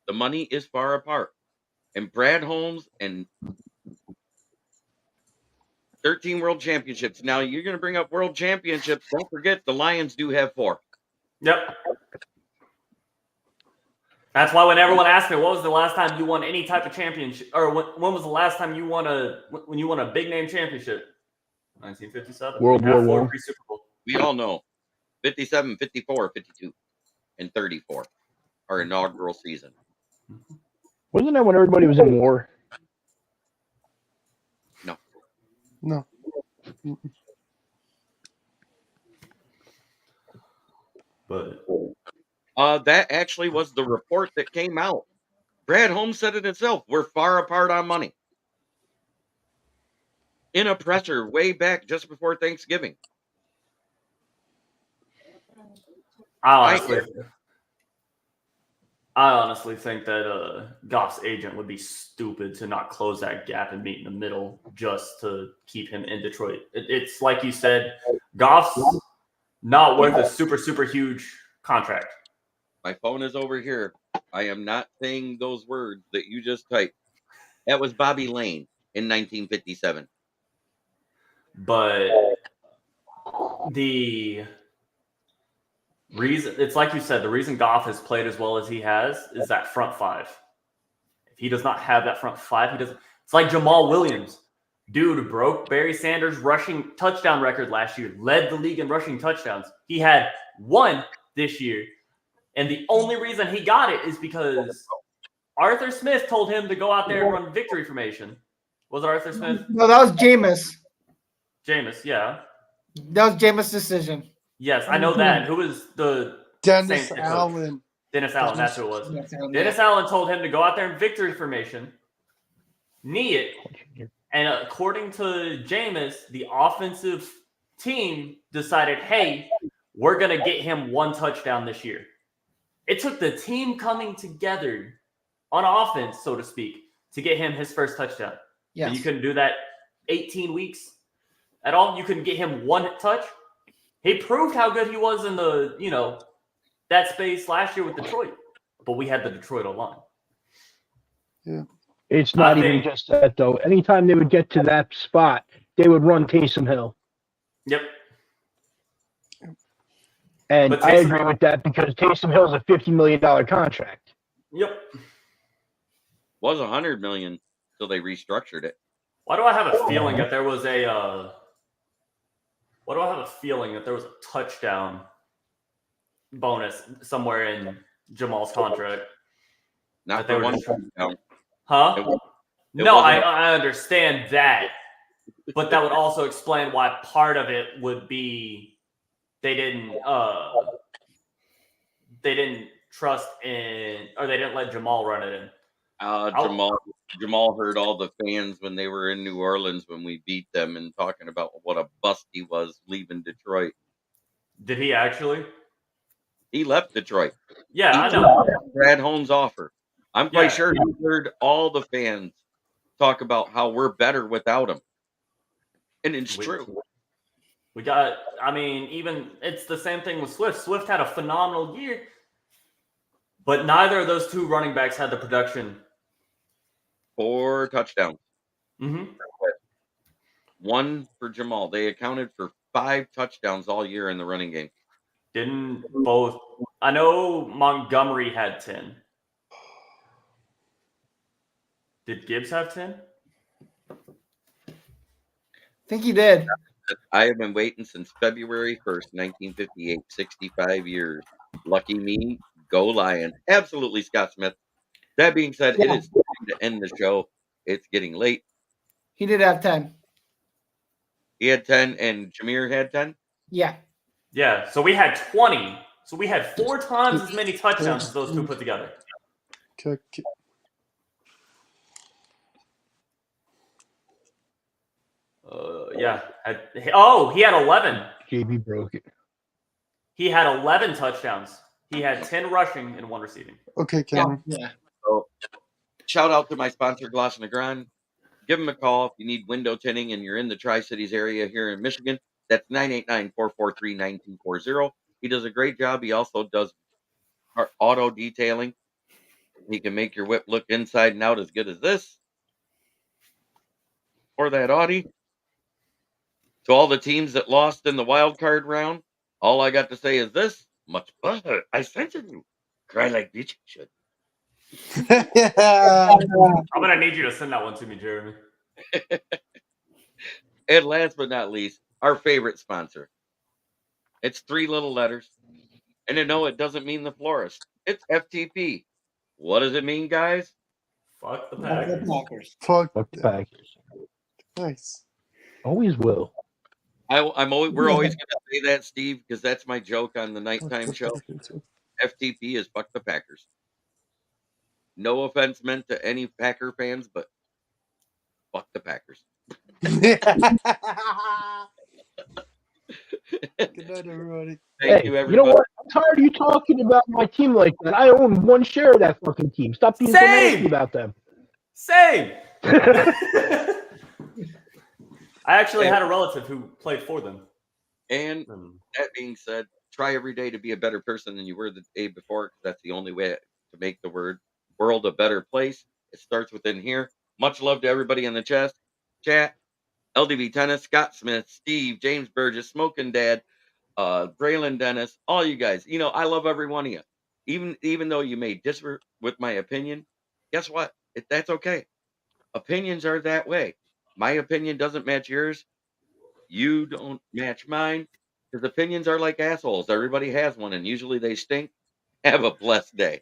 The money is far apart. And Brad Holmes and 13 world championships. Now, you're going to bring up world championships. Don't forget, the Lions do have 4. Yep. That's why when everyone asks me, what was the last time you won any type of championship, or when was the last time you won a big name championship? 1957. World War One. Super Bowl. We all know 57, 54, 52, and 34, our inaugural season. Wasn't that when everybody was in war? No. But That actually was the report that came out. Brad Holmes said it himself. We're far apart on money. In a presser way back just before Thanksgiving. I honestly think that Goff's agent would be stupid to not close that gap and meet in the middle just to keep him in Detroit. It's like you said, Goff's not worth a super huge contract. My phone is over here. I am not saying those words that you just typed. That was Bobby Lane in 1957. But the reason, it's like you said, the reason Goff has played as well as he has is that front 5. If he does not have that front 5, he doesn't. It's like Jamal Williams. Dude broke Barry Sanders' rushing touchdown record last year, led the league in rushing touchdowns. He had 1 this year. And the only reason he got it is because Arthur Smith told him to go out there and run victory formation. Was it Arthur Smith? No, that was Jameis. Jameis, yeah. That was Jameis' decision. Yes, I know that. Who was the Dennis Saints Allen. Dennis Allen, that's who it was. Dennis Allen told him to go out there in victory formation, knee it, and according to Jameis, the offensive team decided, hey, we're going to get him 1 touchdown this year. It took the team coming together on offense, so to speak, to get him his first touchdown. Yes. And you couldn't do that 18 weeks at all. You couldn't get him 1 touch. He proved how good he was in the, that space last year with Detroit. But we had the Detroit O-line. Yeah. It's not even just that, though. Anytime they would get to that spot, they would run Taysom Hill. Yep. And I agree with that because Taysom Hill's a $50 million contract. Yep. Was $100 million until they restructured it. Why do I have a feeling that there was a touchdown bonus somewhere in Jamal's contract? Not for 1 touchdown. Huh? No, I understand that. But that would also explain why part of it would be they didn't trust in, or they didn't let Jamal run it in. Jamal heard all the fans when they were in New Orleans when we beat them and talking about what a bust he was leaving Detroit. Did he actually? He left Detroit. Yeah, I know. Brad Holmes' offer. I'm quite sure he heard all the fans talk about how we're better without him. And it's true. We got, even it's the same thing with Swift. Swift had a phenomenal year, but neither of those 2 running backs had the production. 4 touchdowns. Mm-hmm. 1 for Jamal. They accounted for 5 touchdowns all year in the running game. Didn't both? I know Montgomery had 10. Did Gibbs have 10? I think he did. I have been waiting since February 1st, 1958, 65 years. Lucky me, go Lions. Absolutely, Scott Smith. That being said, it is time to end the show. it's getting late. He did have 10. He had 10, and Jameer had 10. Yeah. Yeah, so we had 20. So we had 4 times as many touchdowns as those two put together. Yeah. He had 11. JB broke it. He had 11 touchdowns. He had 10 rushing and 1 receiving. Okay, Cameron. Yeah. So, shout out to my sponsor, Gloss and Grand. Give him a call if you need window tinting and you're in the Tri-Cities area here in Michigan. That's 989-443-9240. He does a great job. He also does auto detailing. He can make your whip look inside and out as good as this. Or that Audi. To all the teams that lost in the wild card round, all I got to say is this: much better. I censored you. Cry like bitch should. I'm gonna need you to send that one to me, Jeremy. And last but not least, our favorite sponsor. It's 3 little letters. And no, it doesn't mean the florist. It's FTP. What does it mean, guys? Fuck the The Packers. Packers. Fuck. Fuck the Packers. Nice. Always will. We're always going to say that, Steve, because that's my joke on the nighttime show. FTP is fuck the Packers. No offense meant to any Packer fans, but fuck the Packers. Good night, everybody. Thank you, everybody. You know what? I'm tired of you talking about my team like that. I own 1 share of that fucking team. Stop being so nasty about them. Same. I actually had a relative who played for them. And that being said, try every day to be a better person than you were the day before, because that's the only way to make the world a better place. It starts within here. Much love to everybody in the chat. LDV Tennis, Scott Smith, Steve, James Burgess, Smoking Dad, Braylon Dennis, all you guys. You know, I love every one of you. Even though you may disagree with my opinion, guess what? That's okay. Opinions are that way. My opinion doesn't match yours. You don't match mine. Because opinions are like assholes. Everybody has one, and usually they stink. Have a blessed day.